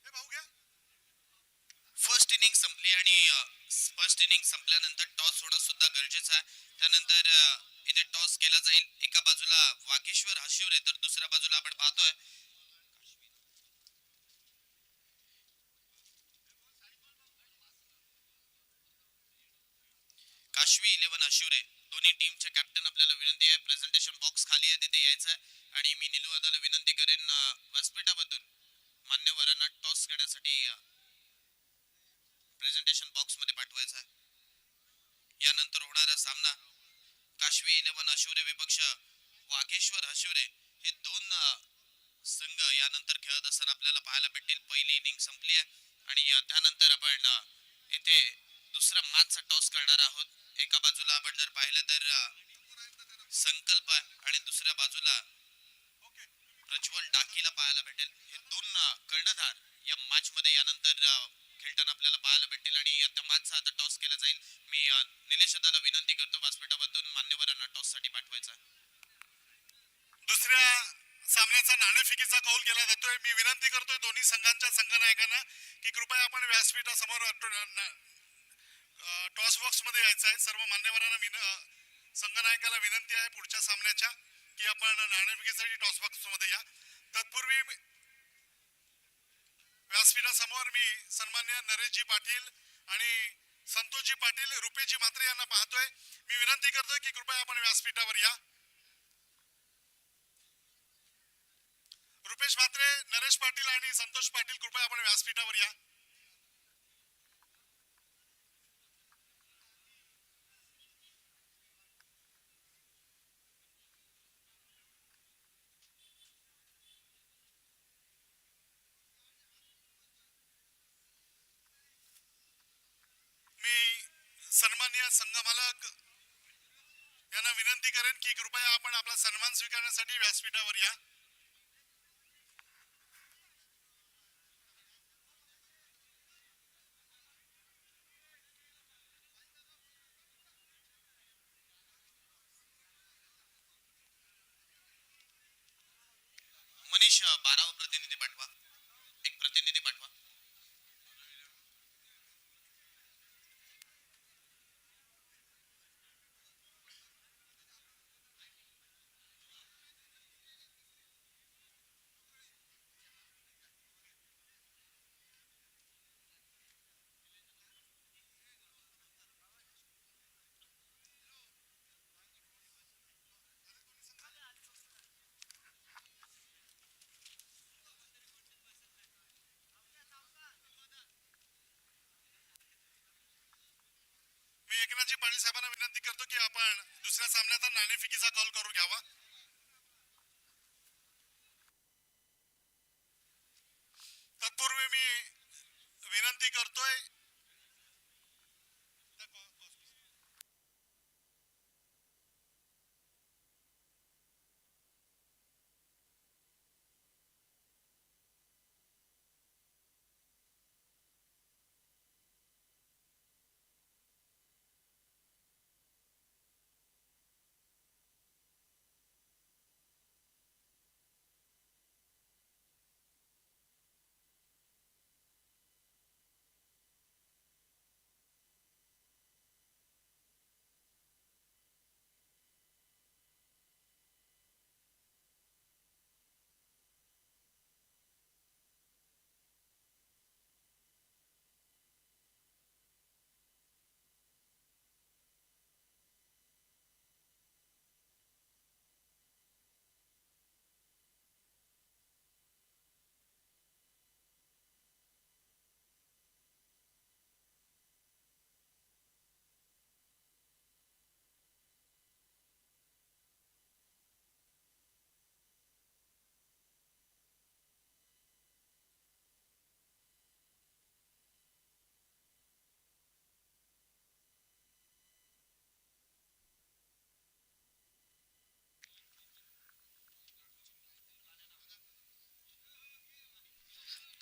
हे भाऊ घ्या. फर्स्ट इनिंग संपली आणि फर्स्ट इनिंग संपल्यानंतर टॉस होणं सुद्धा गरजेचं आहे. त्यानंतर इथे टॉस केला जाईल. एका बाजूला वाघेश्वर हशिवरे तर दुसऱ्या बाजूला आपण पाहतोय काशवी 11 हशिवरे. दोन्ही टीमचे कॅप्टन आपल्याला विनंती आहे प्रेझेंटेशन बॉक्स खाली आहे तिथे यायचं आहे आणि मी निलू दादाला विनंती करेन व्यासपीठाबद्दल मान्यवरांना टॉस करण्यासाठी प्रेझेंटेशन बॉक्स मध्ये पाठवायचा आहे. यानंतर होणारा सामना काशवी 11 हशिवरे विपक्ष वाघेश्वर हशिवरे हे 2 संघ यानंतर खेळत असताना आपल्याला पाहायला भेटतील. पहिली इनिंग संपली आहे आणि त्यानंतर आपण इथे दुसरा मॅचचा टॉस करणार आहोत. एका बाजूला आपण जर पाहिलं तर संकल्प आणि दुसऱ्या बाजूला प्रज्वल डाकीला पाहायला भेटेल. हे 2 कर्णधार या मॅच मध्ये यानंतर खेळताना आपल्याला पाहायला भेटतील आणि त्या मॅचचा आता टॉस केला जाईल. मी निलेश दादाला विनंती करतो व्यासपीठामधून मान्यवरांना टॉस साठी पाठवायचा. दुसऱ्या सामन्याचा नाणेफेकीचा कौल केला जातोय. मी विनंती करतोय दोन्ही संघांच्या संघनायकांना की कृपया आपण व्यासपीठासमोर टॉस बॉक्स मध्ये यायचं आहे. सर्व मान्यवरांना संघनायकाला विनंती आहे पुढच्या सामन्याच्या की आपण नाणेफेकीसाठी टॉस बॉक्स मध्ये या. तत्पूर्वी व्यासपीठासमोर मी सन्मान्य नरेशजी पाटील आणि संतोषजी पाटील रुपेशजी म्हात्रे यांना पाहतोय. मी विनंती करतोय की कृपया आपण व्यासपीठावर या. रुपेश म्हात्रे, नरेश पाटील आणि संतोष पाटील कृपया आपण व्यासपीठावर या. मी सन्मान्य संघमालक यांना विनंती करेन की कृपया आपण आपला सन्मान स्वीकारण्यासाठी व्यासपीठावर या. मनीष 12वा प्रतिनिधी पाठवा. एक प्रतिनिधी पाठवा. मी एकनाथजी पाटील साहेबांना विनंती करतो की आपण दुसऱ्या सामन्याचा नाणेफेकीचा कॉल करून घ्यावा. तत्पूर्वी मी विनंती करतोय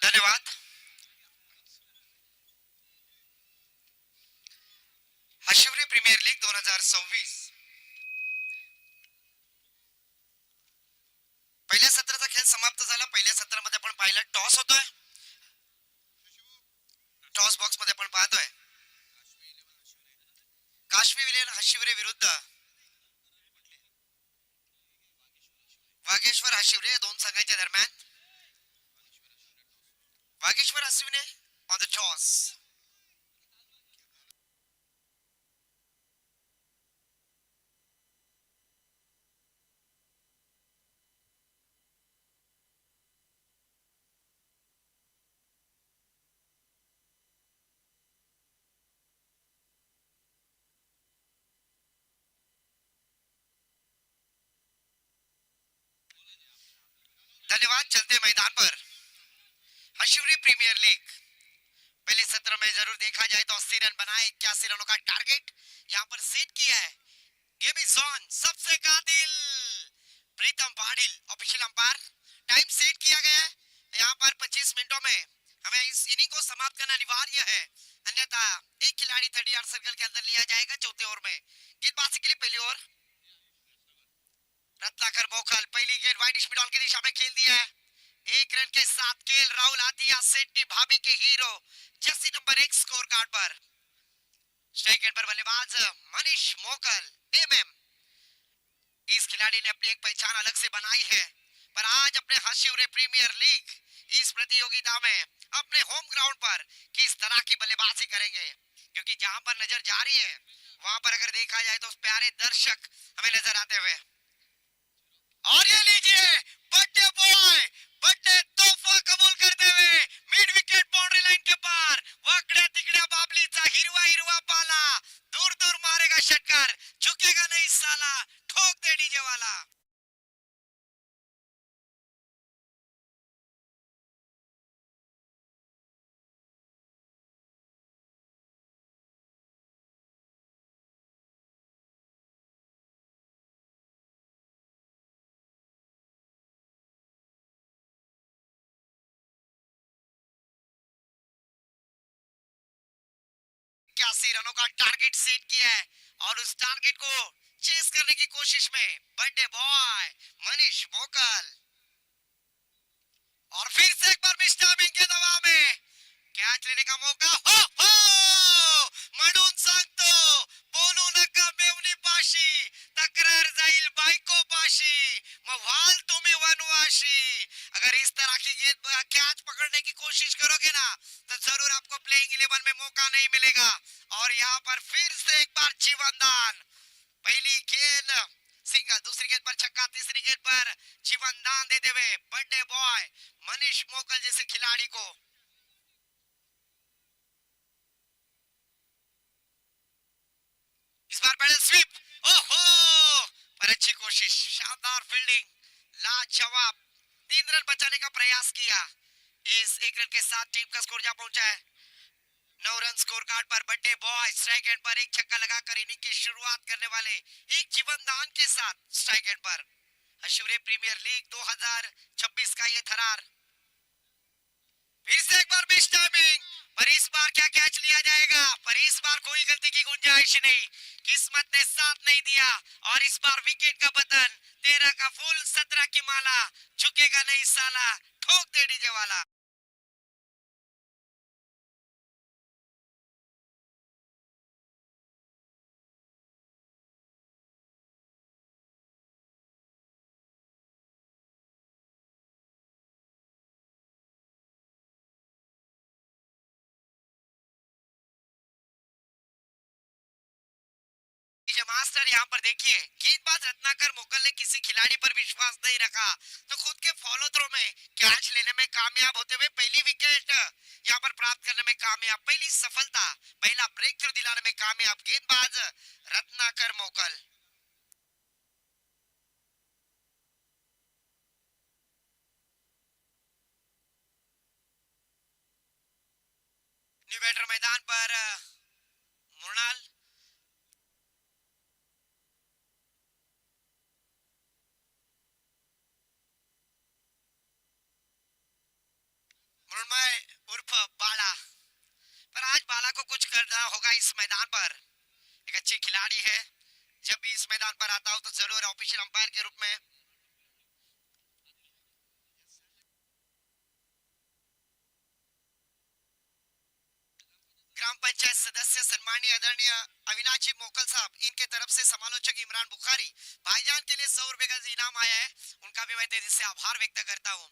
धन्यवाद. हशिवरे प्रीमियर लीग 2026 पहिल्या सत्राचा खेळ समाप्त झाला. पहिल्या सत्रामध्ये आपण पाहिलं टॉस होतोय. टॉस बॉक्स मध्ये आपण पाहतोय काशवी विलेन हशिवरे विरुद्ध वागेश्वर हशिवरे. दोन संघांच्या दरम्यान वागेश्वर हशिवरे ऑन द टॉस. धन्यवाद. चलते मैदान पर हशिवरे प्रीमियर लीग पहले सत्र में जरूर देखा जाए तो 80 रन बनाए, 81 रनों का टारगेट यहां पर सेट किया है. Game is on. सबसे कातिल Pritam Patil official umpire. Time set किया गया है. यहां पर 25 मिनटों में हमें इस इनिंग को समाप्त करना अनिवार्य है, अन्यथा एक खिलाड़ी 30 यार्ड सर्कल के अंदर लिया जाएगा. चौथे ओवर में गेंदबाजी के लिए पहली ओवर रत्नाकर मोखल. पहली गेंद वाइड स्पीड ऑन की दिशा में खेल दिया है. एक रन के साथ केएल राहुल आतिया सेट्टी भाभी के hero jersey number 1 score card पर. स्ट्राइक एंड पर बल्लेबाज मनीष मोकल एमएम. इस खिलाड़ी खिलाड़ी ने अपनी एक पहचान अलग से बनाई है, पर आज अपने हाशिवरे प्रीमियर लीग इस प्रतियोगिता में अपने होम ग्राउंड पर किस तरह की बल्लेबाजी करेंगे, क्योंकि जहां पर नजर जा रही है वहां पर अगर देखा जाए तो प्यारे दर्शक हमें नजर आते हुए। और ये लीजिए बर्थडे बॉय, बर्थडे तोहफा कबूल करते हुए मिड विकेट बाउंड्री लाइन के पार वाकड्या तिकड्या बाबलीचा हिरवा हिरवा पाला, दूर दूर मारेगा षटकार, झुकेगा नहीं साला, ठोक दे डीजे वाला। इक्यासी रनों का टारगेट सेट किया है और उस टारगेट को चेस करने की कोशिश में बर्थडे बॉय मनीष मोकल। और फिर से एक बार मिस टाइमिंग के दबाव में कैच लेने का मौका। हो म्हणून सांगतो बोलू नका मेवणी पाशी, तक्रार जाईल बायको पाशी, मग व्हाल तुम्ही वनवाशी। अगर इस तरह की गेंद कैच पकड़ने की कोशिश करोगे ना तो जरूर आपको प्लेइंग 11 में मौका नहीं मिलेगा। और यहाँ पर फिर से एक बार जीवनदान, पहली गेंद सिंगल, दूसरी गेंद पर छक्का, तीसरी गेंद पर जीवनदान देते हुए बर्थडे बॉय मनीष मोकल जैसे खिलाड़ी को। इस बार पैडल स्वीप, ओहो पर अच्छी कोशिश, शानदार फील्डिंग, लाजवाब। 3 रन बचाने का प्रयास किया। इस 1 रन के साथ टीम का स्कोर जा पहुंचा है 9 रन स्कोर कार्ड पर। बर्थडे बॉय स्ट्राइक एंड पर एक छक्का लगाकर इनिंग की शुरुआत करने वाले एक जीवनदान के साथ स्ट्राइक एंड पर। हाशिवरे प्रीमियर लीग 2026 का ये थरार। फिर से एक बार मिस टाइमिंग, पर इस बार क्या कैच लिया जाएगा? पर इस बार कोई गलती की गुंजाइश नहीं, किस्मत ने साथ नहीं दिया और इस बार विकेट का बटन, 13 का फूल 17 की माला, झुकेगा नहीं साला, ठोक दे डीजे वाला। मास्टर यहाँ पर देखिए, गेंदबाज रत्नाकर मोकल ने किसी खिलाड़ी पर विश्वास नहीं रखा तो खुद के फॉलो थ्रो में कैच लेने में कामयाब होते हुए पहली विकेट यहाँ पर प्राप्त करने में कामयाब, पहली सफलता, पहला ब्रेक थ्रू दिलाने में कामयाब गेंदबाज रत्नाकर मोकल। न्यू बैटर मैदान पर मुरनाल। उर्फ बाला, पर आज बाला को कुछ करना होगा इस मैदान पर। एक अच्छी खिलाड़ी है, जब भी इस मैदान पर आता हूं तो जरूर ऑफिशियल अंपायर के रूप में ग्राम पंचायत सदस्य सम्मानीय आदरणीय अविनाश जी मोकल साहब, इनके तरफ से समालोचक इमरान बुखारी भाईजान के लिए 100 रुपए का इनाम आया है, उनका भी मैं तेजी से आभार व्यक्त करता हूं।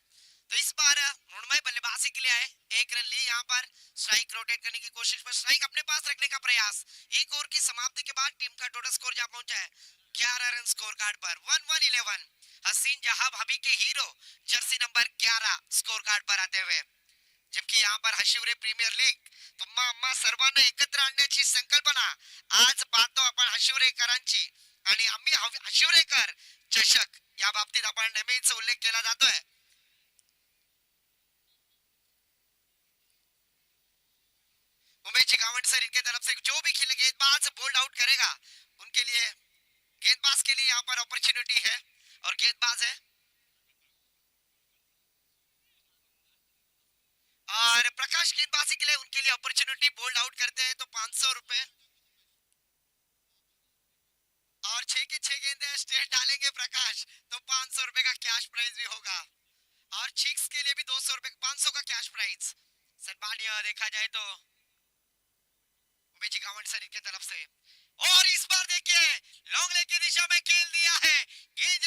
तो इस बार मुर्मई बल्लेबाजी के लिए आए, 1 रन ली, यहाँ पर स्ट्राइक रोटेट करने की कोशिश पर स्ट्राइक अपने पास रखने का प्रयास। एक ओवर की समाप्ति के बाद टीम का टोटल स्कोर जा पहुंचा है 11 रन स्कोर कार्ड पर। 1-1-11 हसीन जहां भाभी के hero jersey number 11 score card पर आते हुए। जबकि यहाँ पर हाशिवरे प्रीमियर लीग तुम्हा आम्हा सर्वांना एकत्र आणण्याची संकल्पना आज पाहतो आपण हाशिवरेकरांची, आणि आम्ही हाशिवरेकर चषक या बाबतीत आपण नेहमीच उल्लेख केला जातोय। उमेश जी गावंड सर, इनके तरफ से जो भी खेले गेंदबाज बोल्ड आउट करेगा उनके लिए, गेंदबाज के लिए यहाँ पर अपॉर्चुनिटी है और गेंदबाज है। और प्रकाश गेंदबाजी के लिए उनके लिए अपॉर्चुनिटी, बोल्ड आउट करते हैं तो 500 रुपए और 6 के 6 गेंदे स्ट्रेट डालेंगे प्रकाश तो 500 रुपए का कैश प्राइज भी होगा और चिक्स के लिए भी 200 रुपए 500 का कैश प्राइज। सम्मानीय देखा जाए तो उमेश गावंड सर की तरफ से। और इस बार देखिए लॉन्ग लेग की दिशा में खेल दिया है, गेंद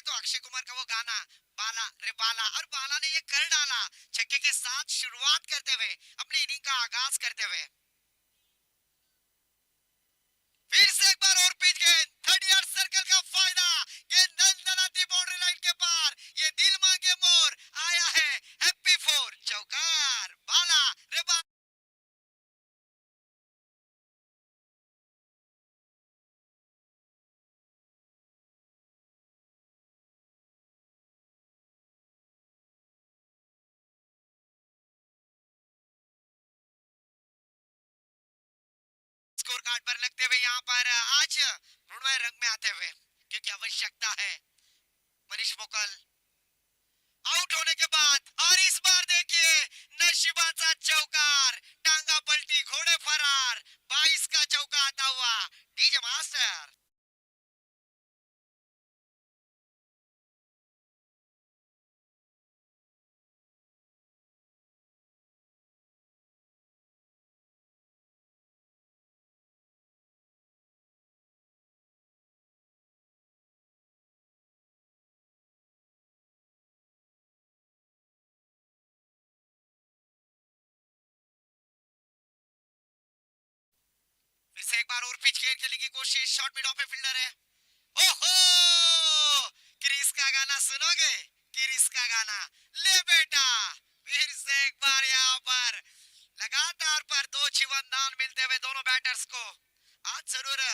तो अक्षय कुमार का वो गाना बाला रे बाला, और बाला ने ये कर डाला छक्के के साथ शुरुआत करते हुए, अपनी इनिंग का आगाज करते हुए। फिर से एक बार और पिच गेंद 30 यार्ड सर्कल का फायदा, गेंद दलदलाती बाउंड्री लाइन के पार, ये दिल मांगे मोर आया है हैप्पी फोर, चौकार बाला रे बाला। स्कोर कार्ड पर लगते हुए यहाँ पर आज मृण्मय रंग में आते हुए, क्योंकि आवश्यकता है। मनीष मोकल आउट होने के बाद, और इस बार देखिए नशीबाचा चौकार, टांगा पलटी घोड़े फरार, 22 का चौका आता हुआ डीजे मास्टर। फिर से एक बार और पिच खेल खेलने की कोशिश, शॉर्ट मिड ऑफ में फील्डर है। ओहो, क्रिस का गाना सुनोगे? क्रिस का गाना ले बेटा। फिर से एक बार यहाँ पर लगातार पर दो जीवन दान मिलते हुए दोनों बैटर्स को। आज जरूर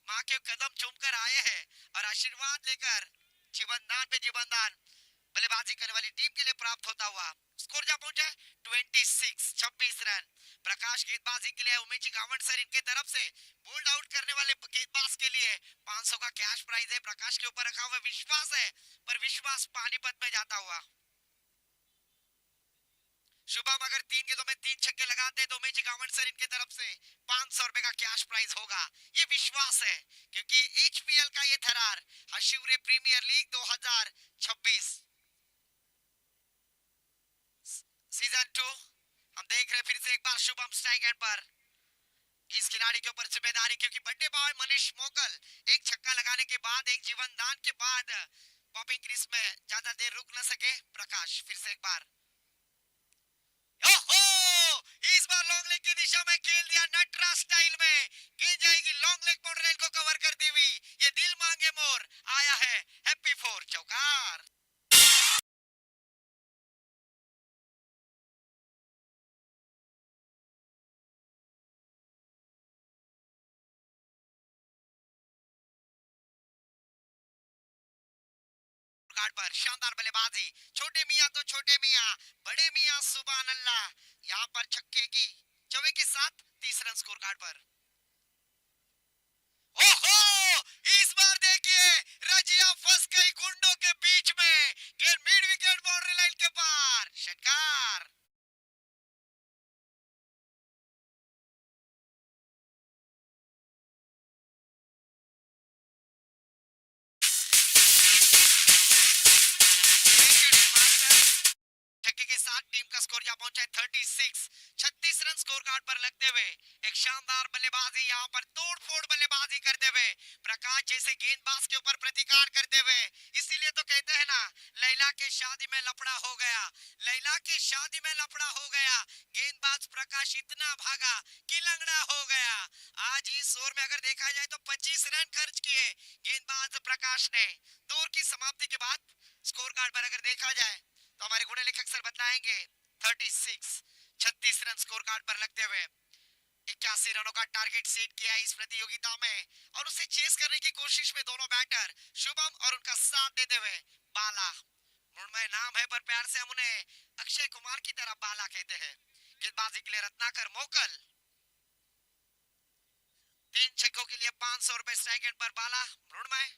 माँ के कदम चूमकर आए हैं और आशीर्वाद लेकर जीवन दान पे जीवन दान बल्लेबाजी करने वाली टीम के लिए प्राप्त होता हुआ। स्कोर जा पहुंचा 26 रन। प्रकाश गेंदबाजी के लिए, उमेश जी गावंड सर इनके तरफ से बोल्ड आउट करने वाले गेंदबाज के लिए 500 का कैश प्राइज है। प्रकाश के ऊपर रखा हुआ विश्वास है, पर विश्वास पानीपत में जाता हुआ। शुभम अगर 3 गेंदों में 3 छक्के लगाते हैं तो उमेश जी गावंड सर इनके तरफ से 500 रुपए का कैश प्राइज होगा। ये विश्वास है, क्योंकि एचपीएल का ये थरार हशिवरे प्रीमियर लीग 2026 सीजन 2 हम देख रहे। फिर से एक बार शुभम स्ट्राइक एंड पर, इस खिलाड़ी के ऊपर जिम्मेदारी, क्योंकि बड़े बॉय मनीष मोकल एक छक्का लगाने के बाद, एक जीवन दान के बाद पॉपिंग क्रीज में ज्यादा देर रुक न सके। प्रकाश फिर से एक बार, ओहो, इस बार लॉन्ग लेग की दिशा में खेल दिया नटराज स्टाइल में, गेंद जाएगी लॉन्ग लेग बाउंड्री लाइन को कवर करती हुई। ये दिल मांगे मोर आया है हैप्पी फोर, चौकार। पर शानदार बल्लेबाजी, छोटे मियां तो छोटे मियां, बड़े मियां सुभान अल्लाह। यहाँ पर छक्के की चौके के साथ 30 रन स्कोर कार्ड पर। ओहो, इस बार देखिए रजिया फंस गई गुंडों के बीच में, गेंद मिड विकेट बाउंड्री लाइन के पार, षटकार। छक्के के साथ टीम का स्कोर यहाँ पहुंचा है 36 रन स्कोर कार्ड पर लगते हुए। एक शानदार बल्लेबाजी, यहाँ पर तोड़फोड़ बल्लेबाजी करते हुए प्रकाश जैसे गेंदबाज के ऊपर प्रतिकार करते हुए। इसीलिए तो कहते हैं ना, लैला के शादी में लफड़ा हो गया, लैला के शादी में लफड़ा हो गया। गेंदबाज प्रकाश इतना भागा कि लंगड़ा हो गया। आज इस ओवर में अगर देखा जाए तो 25 रन खर्च किए गेंदबाज प्रकाश ने। दौर की समाप्ति के बाद स्कोर कार्ड पर अगर देखा जाए तो हमारे गुण लेखक सर बताएंगे 36 रन स्कोर कार्ड पर लगते हुए 81 रनों का टारगेट सेट किया है इस प्रतियोगिता में, और उसे चेस करने की कोशिश में दोनों बैटर शुभम और उनका साथ देते हुए बाला। मृण्मय नाम है, पर प्यार से हम उन्हें अक्षय कुमार की तरह बाला कहते हैं। गेंदबाजी के लिए रत्नाकर मोकल, 3 छक्कों के लिए 500 रुपए स्ट्राइक एंड पर बाला। मृण्मय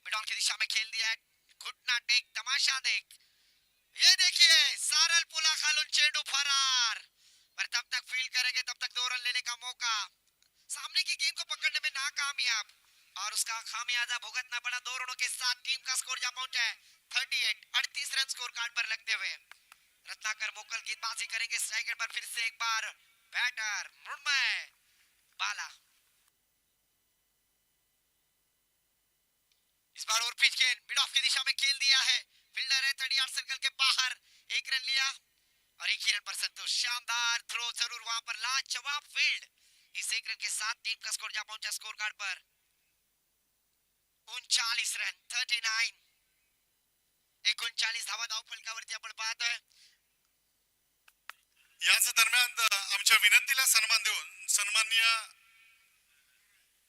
मिडॉन की दिशा में खेल दिया है, घुटना टेक तमाशा देख। ये देखिए सारल पुला खालून चेंडू फरार, पर तब तक फील्ड करेंगे तब तक 2 रन लेने का मौका। सामने की गेंद को पकड़ने में नाकामयाब, और उसका खामियाजा भुगतना पड़ा 2 रनों के साथ। टीम का स्कोर जहां पहुंचा है 38 रन स्कोर कार्ड पर लगते हुए। रत्नाकर मोकल गेंदबाजी करेंगे स्ट्राइक पर। फिर से एक बार बैटर मृण्मय बाला। इस बार और पिच गेंद मिड ऑफ की दिशा में खेल दिया है, फील्डर है 30 यार्ड सर्कल के बाहर, एक रन लिया और एक ही रन पर संतोष। शानदार थ्रो जरूर वहां पर, लाजवाब फील्ड। इस एक रन के साथ टीम का स्कोर जा पहुंचा स्कोर कार्ड पर 39 रन 39। 39 धावा धाव फलकावरती आपण पाहतोय। याच दरम्यान आमच्या विनंतीला सन्मान देऊन सन्माननीय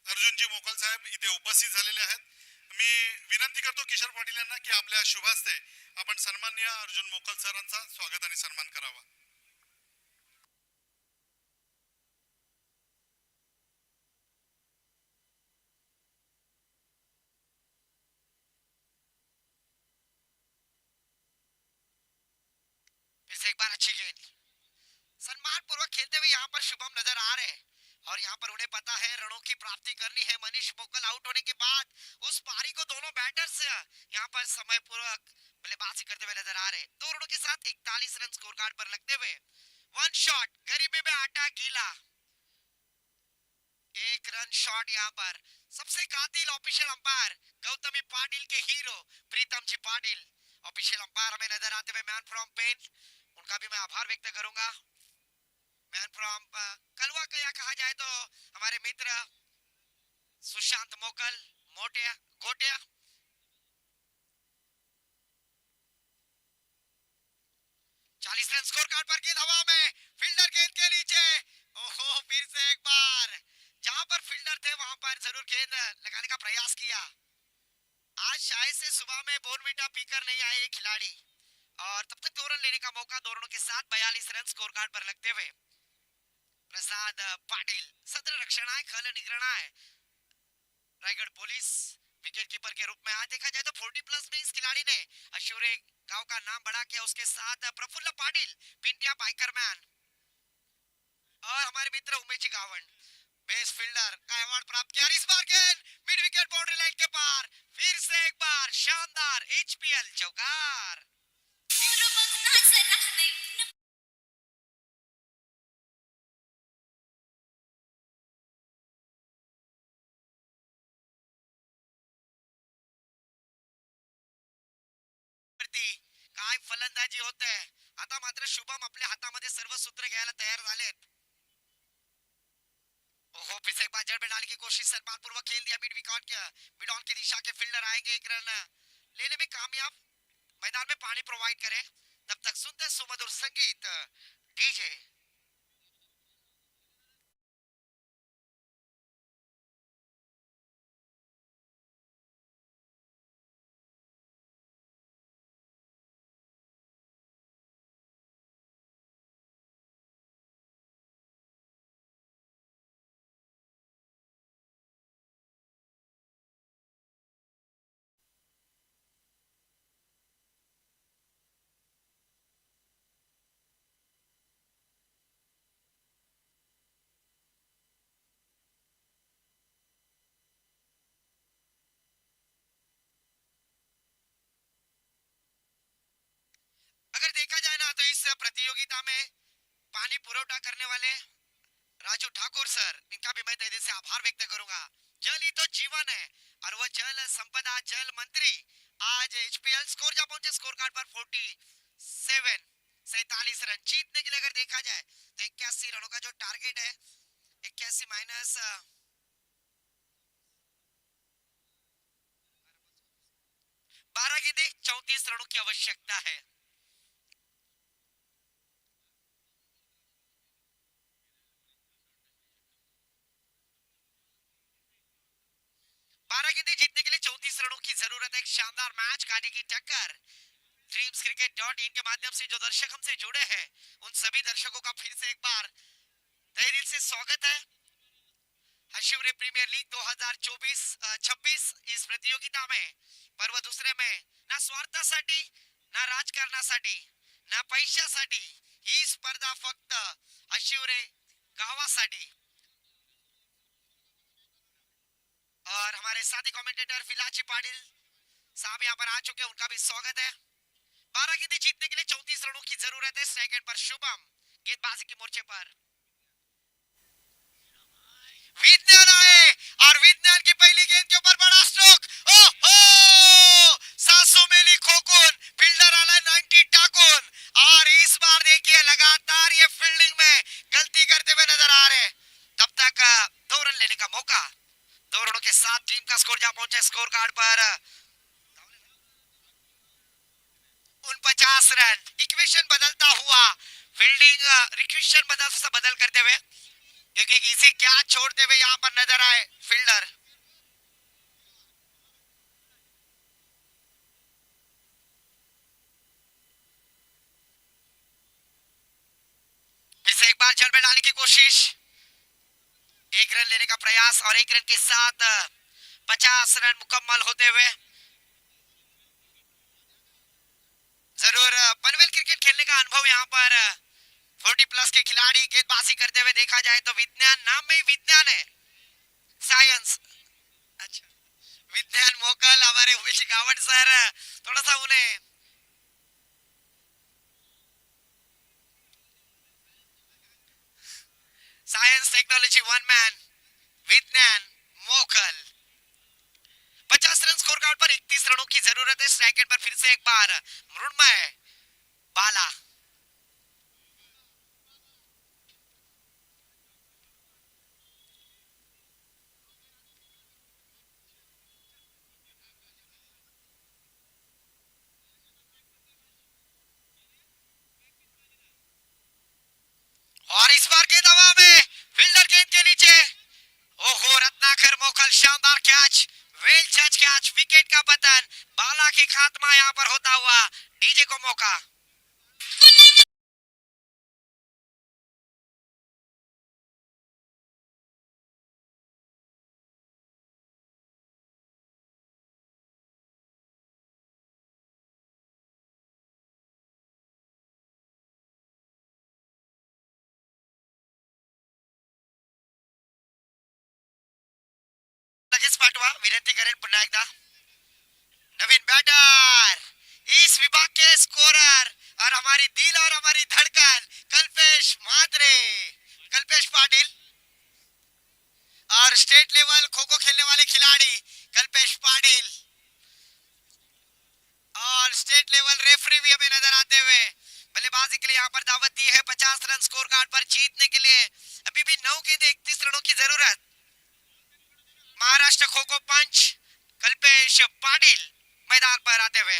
अर्जुनजी मोकल साहेब इथे उपस्थित झालेले आहेत. मी विनंती करतो किशोर पाटील यांना की आपल्या शुभ हस्ते आपण सन्माननीय अर्जुन मोकल सरांचा स्वागत आणि सन्मान करावा. फिर से एक बार अच्छी गेंद, सम्मान पूर्वक खेलते हुए यहाँ पर शुभम नजर आ रहे हैं और यहाँ पर उन्हें पता है रनों की प्राप्ति करनी है। मनीष मोकल आउट होने के बाद उस पारी को दोनों बैटर्स यहाँ पर समय पूर्वक बल्लेबाजी करते हुए नजर आ रहे हैं। 2 रनों के साथ 41 रन स्कोर कार्ड पर लगते हुए वन शॉट, गरीबी में आटा गीला, एक रन शॉट। यहाँ पर सबसे कातिल ऑफिशियल अंपायर गौतमी पाटिल के हीरो प्रीतम जी पाटिल ऑफिशियल अंपायर हमें नजर आते हुए, मैन फ्रॉम पेन, उनका भी मैं आभार व्यक्त करूंगा। मैन फ्रॉम कलवा का या कहा जाए तो हमारे मित्र सुशांत मोकल मोटिया गोटिया। चालीस रन स्कोर कार्ड पर, गेंद हवा में, फील्डर गेंद के नीचे। ओहो, फिर से एक बार जहां पर फील्डर थे वहां पर जरूर गेंद लगाने का प्रयास किया। आज शायद से सुबह में बोर्नविटा पीकर नहीं आए ये खिलाड़ी और तब तक 2 रन लेने का मौका। 2 रनों के साथ 42 रन स्कोर कार्ड पर लगते हुए प्रसाद पाटिल सत्र रक्षणाय खल निग्रणाय रायगढ़ पुलिस विकेट कीपर के रूप में आज देखा जाए तो 40+ में इस खिलाड़ी ने अशूरे गांव का नाम बढ़ा किया। उसके साथ प्रफुल्ल पाटिल पिंटिया बाइकरमैन और हमारे मित्र उमेश जी गावंड बेस्ट फील्डर का अवार्ड प्राप्त किया। इस बार गेंद मिड विकेट बाउंड्री लाइन के पार, फिर से एक बार शानदार एचपीएल चौकार। काय फलंदाजी होते, आता मात्र शुभम आपल्या हातामध्ये सर्व सूत्र घ्यायला तयार झालेत। ओहो, फिर से एक बार जड़ में डालने की कोशिश, सलमान पूर्वक खेल दिया मिड विकेट के, मिड ऑन की दिशा के फील्डर आएंगे, एक रन लेने में कामयाब। मैदान में पानी प्रोवाइड करें, तब तक सुनते सुमधुर संगीत डीजे। अगर देखा जाए ना तो इस प्रतियोगिता में पानी पुरवठा करने वाले राजू ठाकुर सर, इनका भी मैं तहे से आभार व्यक्त करूंगा। जल ही तो जीवन है और वो जल संपदा जल मंत्री आज एचपीएल स्कोर जा पहुंचे स्कोर कार्ड पर 47 रन जीतने के लिए। अगर देखा जाए तो 81 रनों का जो टारगेट है, 81 माइनस 12 गेंदें 34 रनों की आवश्यकता है। गेंदें जीतने के लिए 34 रनों की जरूरत है। एक शानदार मैच गाने की टक्कर। ड्रीम्सcricket.in के माध्यम से जो दर्शक हमसे जुड़े हैं उन सभी दर्शकों का फिर से एक बार तहे दिल से स्वागत है हशिवरे प्रीमियर लीग 2024-26 इस प्रतियोगिता में। पर्व दुसरे में ना स्वार्थासाठी ना राजकारणासाठी ना पैशासाठी, ही स्पर्धा फक्त हशिवरे गावासाठी। और हमारे साथी कमेंटेटर फिलाची पाटिल साहब यहाँ पर आ चुके हैं, उनका भी स्वागत है। 12 गेंदें जीतने के लिए 34 रनों की जरूरत है। सेकंड पर शुभम गेंदबाजी के मोर्चे पर विज्ञान आए और विज्ञान की पहली गेंद के ऊपर बड़ा स्ट्रोक। ओहो, रन. इक्वेशन बदलता हुआ फील्डिंग इक्वेशन बदल करते हुए एक इजी कैच छोड़ते हुए यहाँ पर नजर आए फील्डर. फिर से एक बार जल में डालने की कोशिश. एक रन लेने का प्रयास और एक रन के साथ 50 रन मुकम्मल होते हुए. जरूर पनवेल क्रिकेट खेलने का अनुभव यहाँ पर 40 प्लस के खिलाड़ी गेंदबाजी करते हुए देखा जाए तो विज्ञान नाम में ही विज्ञान है. साइंस. अच्छा. विज्ञान मोकल हमारे उमेश गावट सर थोड़ा सा उन्हें साइंस टेक्नोलॉजी वन मैन विज्ञान मोकल. 50 रन स्कोर कार्ड पर 31 रनों की जरूरत है. स्ट्राइक पर फिर से एक बार मृण्मय बाला. और इस बार गेंद हवा में. फील्डर गेंद के नीचे. ओहो रत्नाकर मोकल शानदार कैच. वेल जज कैच. विकेट का पतन. बाला की खात्मा यहाँ पर होता हुआ. डीजे को मौका. लगेच पाठवा. विनंती करेन पुन्हा एकदा. नवीन बैटर इस विभाग के स्कोरर और हमारी दिल और हमारी धड़कन कल्पेश मात्रे. कल्पेश पाटिल और स्टेट लेवल खो खो खेलने वाले खिलाड़ी कल्पेश पाटिल और स्टेट लेवल रेफरी भी हमें नजर आते हुए. बल्लेबाजी के लिए यहाँ पर दावत दी है 50 रन स्कोर कार्ड पर जीतने के लिए. अभी भी 9 गेंदे 31 रनों की जरूरत. महाराष्ट्र खो खो पंच कल्पेश पाटिल मैदान पर आते हुए.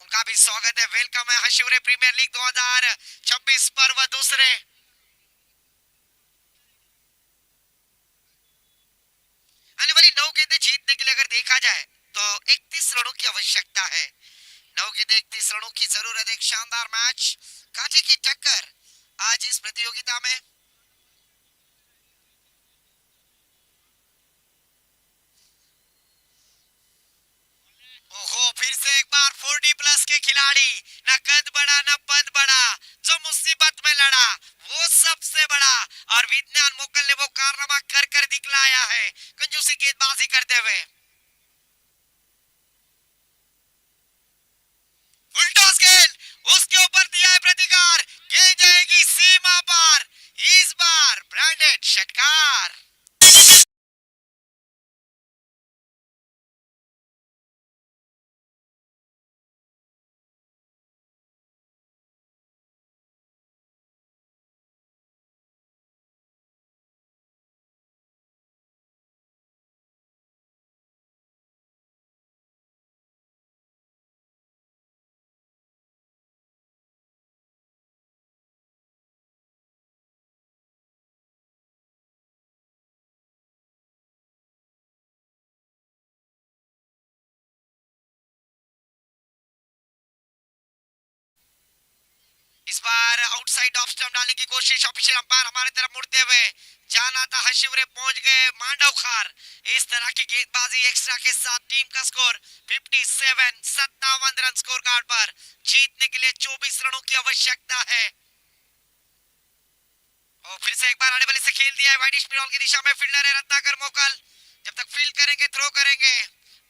उनका भी स्वागत है. वेलकम है हशिवरे प्रीमियर लीग 2026 पर्व दूसरे. आने वाली 9 गेंदें जीतने के लिए अगर देखा जाए तो 31 रनों की आवश्यकता है. 9 गेंदें 31 रनों की जरूरत. एक शानदार मैच कांटे की टक्कर आज इस प्रतियोगिता में. ओहो फिर से एक बार 40 प्लस के खिलाड़ी. ना कद बड़ा ना पद बड़ा. जो मुसीबत में लड़ा वो सबसे बड़ा. और विज्ञान मोकल ने वो कारनामा कर कर दिखलाया है कंजूसी गेंदबाजी करते हुए. उल्टा गेंद उसके ऊपर दिया है प्रतिकार. गेंद जाएगी सीमा पार. इस बार ब्रांडेड षटकार. इस बार आउटसाइड ऑफ स्टंप डालने की कोशिश. ऑफिशियल अंपायर हमारे तरफ मुड़ते हुए. जाना था हशिवरे पहुंच गए मांडव खार. इस तरह की गेंदबाजी एक्स्ट्रा के साथ टीम का स्कोर 57 रन स्कोर कार्ड पर. जीतने के लिए 24 रनों की आवश्यकता है. और फिर से एक बार आने वाले से खेल दिया है. वाइड स्पिन की दिशा में फील्डर है रत्नाकर मोकल. जब तक फील्ड करेंगे थ्रो करेंगे.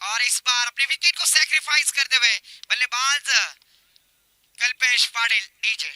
और इस बार अपनी विकेट को सैक्रिफाइस करते हुए बल्लेबाज कल्पेश पाटिल. डीजे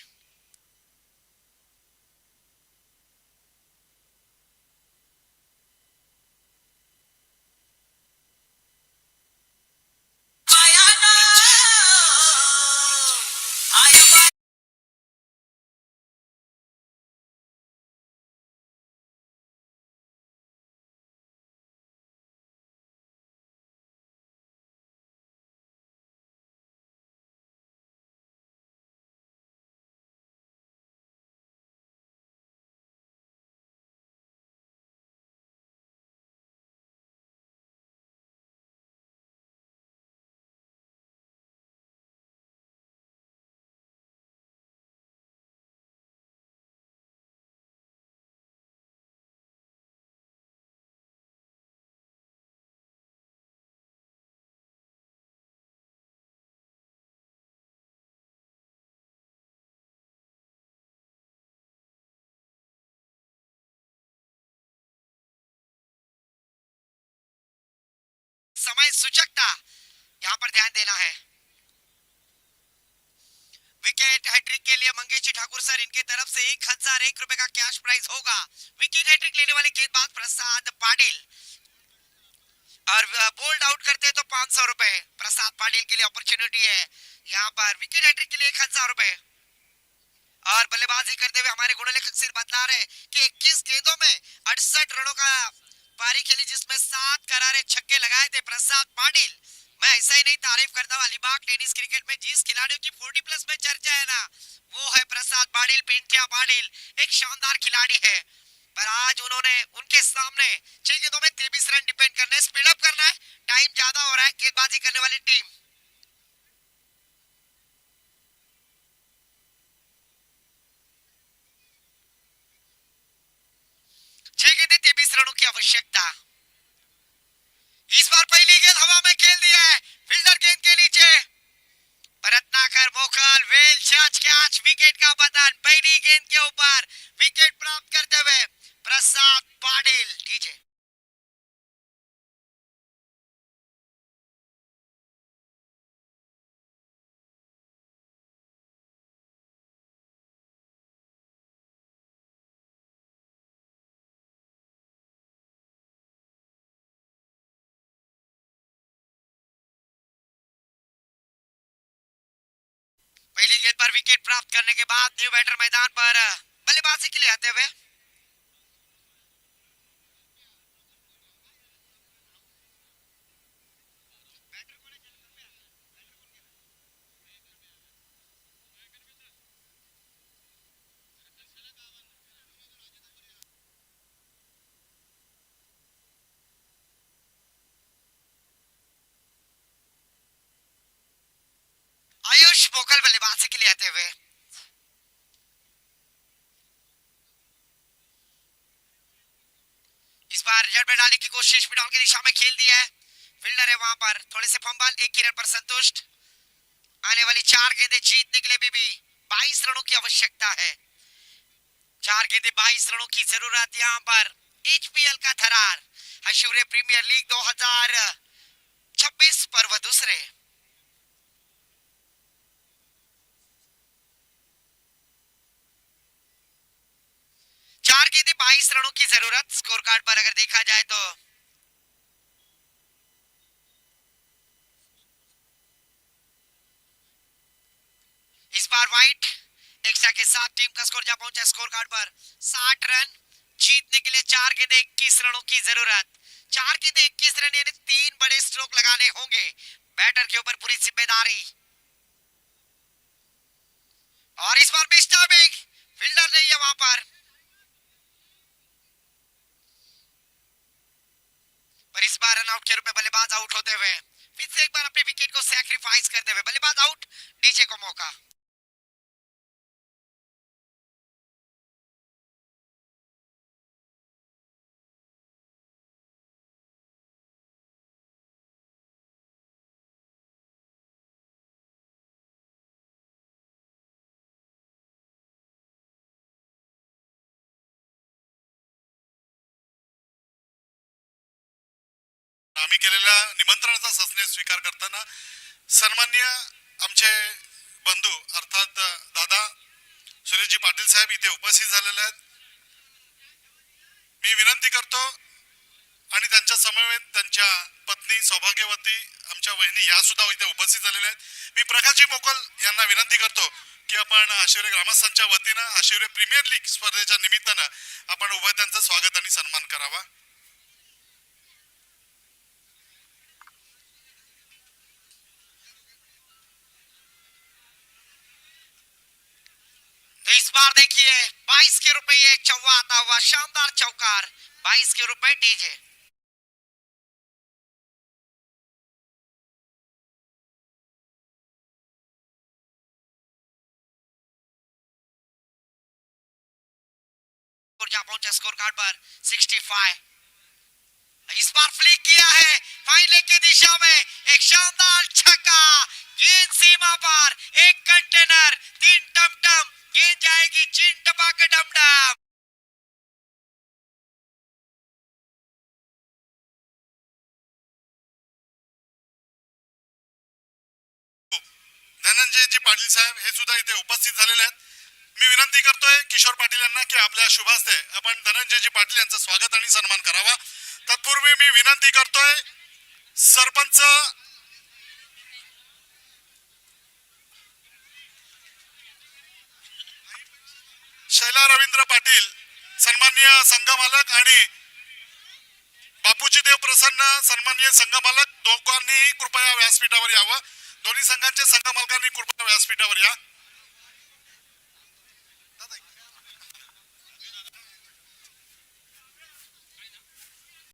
समय सूचकता यहाँ पर ध्यान देना है। विकेट हैट्रिक के लिए मंगेश ठाकुर सर, इनके तरफ से 1001 रुपए का कैश प्राइज होगा। विकेट हैट्रिक लेने वाले गेंदबाज प्रसाद पाटिल, और बोल्ड आउट करते हैं तो 500 रुपए प्रसाद पाटिल के लिए अपॉर्चुनिटी है यहाँ पर। विकेट हैट्रिक के लिए 1000 रुपए। और बल्लेबाजी करते हुए हमारे गुणलेखक सिर बता रहे कि 21 गेंदों में 68 रनों का पारी खेली, जिसमें 7 करारे छक्के लगाए थे प्रसाद पाटिल। मैं ऐसा ही नहीं तारीफ करता हूँ, अलीबाग टेनिस क्रिकेट में जिस खिलाड़ियों की 40+ में चर्चा है ना, वो है प्रसाद पाटिल, पिंटिया पाटिल। एक शानदार खिलाड़ी है, पर आज उन्होंने उनके सामने 6 गेंदों में 23 रन डिपेंड करना है। स्पीड अप करना है, टाइम ज्यादा हो रहा है। गेंदबाजी करने वाली टीम 6 गेंदें 23 रनों की आवश्यकता। इस बार पहली गेंद हवा में खेल दिया है, फील्डर गेंद के नीचे, रत्नाकर मोखल वेल शॉट कैच, विकेट का पतन। पहली गेंद के ऊपर विकेट प्राप्त करते हुए प्रसाद पाटिल। डीजे पहली गेंद पर विकेट प्राप्त करने के बाद न्यू बैटर मैदान पर बल्लेबाजी के लिए आते हुए आयुष मोखल बल्लेबाजी के लिए आते हुए इस बार जड़ में डालने की कोशिश, मिडॉन की दिशा में खेल दिया है। फील्डर है वहां पर, थोड़े से फंबल, 1 ही रन पर संतुष्ट। आने वाली 4 गेंदें जीतने के लिए भी 22 रनों की आवश्यकता है। 4 गेंदें 22 रनों की जरूरत यहाँ पर। एचपीएल का थरार, ऐश्वर्य प्रीमियर लीग 2026 पर्व दूसरे। 4 गेंदें 22 रनों की जरूरत। स्कोर कार्ड पर अगर देखा जाए तो इस बार व्हाइट एक्स्ट्रा के साथ टीम का स्कोर जा पहुंचा स्कोर कार्ड पर 60 रन। जीतने के लिए 4 गेंदें 21 रनों की जरूरत। 4 गेंदें 21 रन यानी 3 बड़े स्ट्रोक लगाने होंगे। बैटर के ऊपर पूरी जिम्मेदारी। और इस बार मिस्टर बिग, फील्डर नहीं है वहां पर इस बार रनआउट के रूप में बल्लेबाज आउट होते हुए फिर से एक बार अपने विकेट को सैक्रिफाइस करते हुए बल्लेबाज आउट। डीजे को मौका। आम्ही केलेल्या निमंत्रणाचा सस्ने स्वीकार करताना सन्माननीय आमचे बंधू अर्थात दादा सुरेशजी पाटील साहेब इथे उपस्थित झालेले आहेत। मी विनंती करतो आणि त्यांच्या समवेत त्यांच्या पत्नी सौभाग्यवती आमच्या वहिनी या सुद्धा इथे उपस्थित झालेल्या आहेत। मी प्रकाशजी मोकल यांना विनंती करतो की आपण आशिवरे ग्रामस्थांच्या वतीनं आशिवरे प्रीमियर लीग स्पर्धेच्या निमित्तानं आपण उभय त्यांचं स्वागत आणि सन्मान करावा। तो इस बार देखिए 22 के रुपए एक चौवा आता हुआ शानदार चौकार। 22 के रुपए डीजे जा पहुंचा स्कोर कार्ड पर 65। इस बार फ्लिक किया है फाइनल की दिशा में, एक शानदार छक्का। गेंद सीमा पर, एक कंटेनर, 3 टमटम, गेंद जाएगी चिन टपा डमडम। पाटील साहेब हे सुद्धा इथे उपस्थित झालेले आहेत. मी विनंती करतोय किशोर पाटील यांना की आपल्या शुभ हस्ते आपण धनंजयजी पाटील यांचं स्वागत आणि सन्मान करावा. तत्पूर्वी मी विनंती करतोय सरपंच शैला रवींद्र पाटील, सन्माननीय संघमालक आणि बापूजी देव प्रसन्न सन्माननीय संघमालक दोघांनी कृपया व्यासपीठावर यावं. दोन्ही संघांच्या संघमालकांनी कृपया व्यासपीठावर या.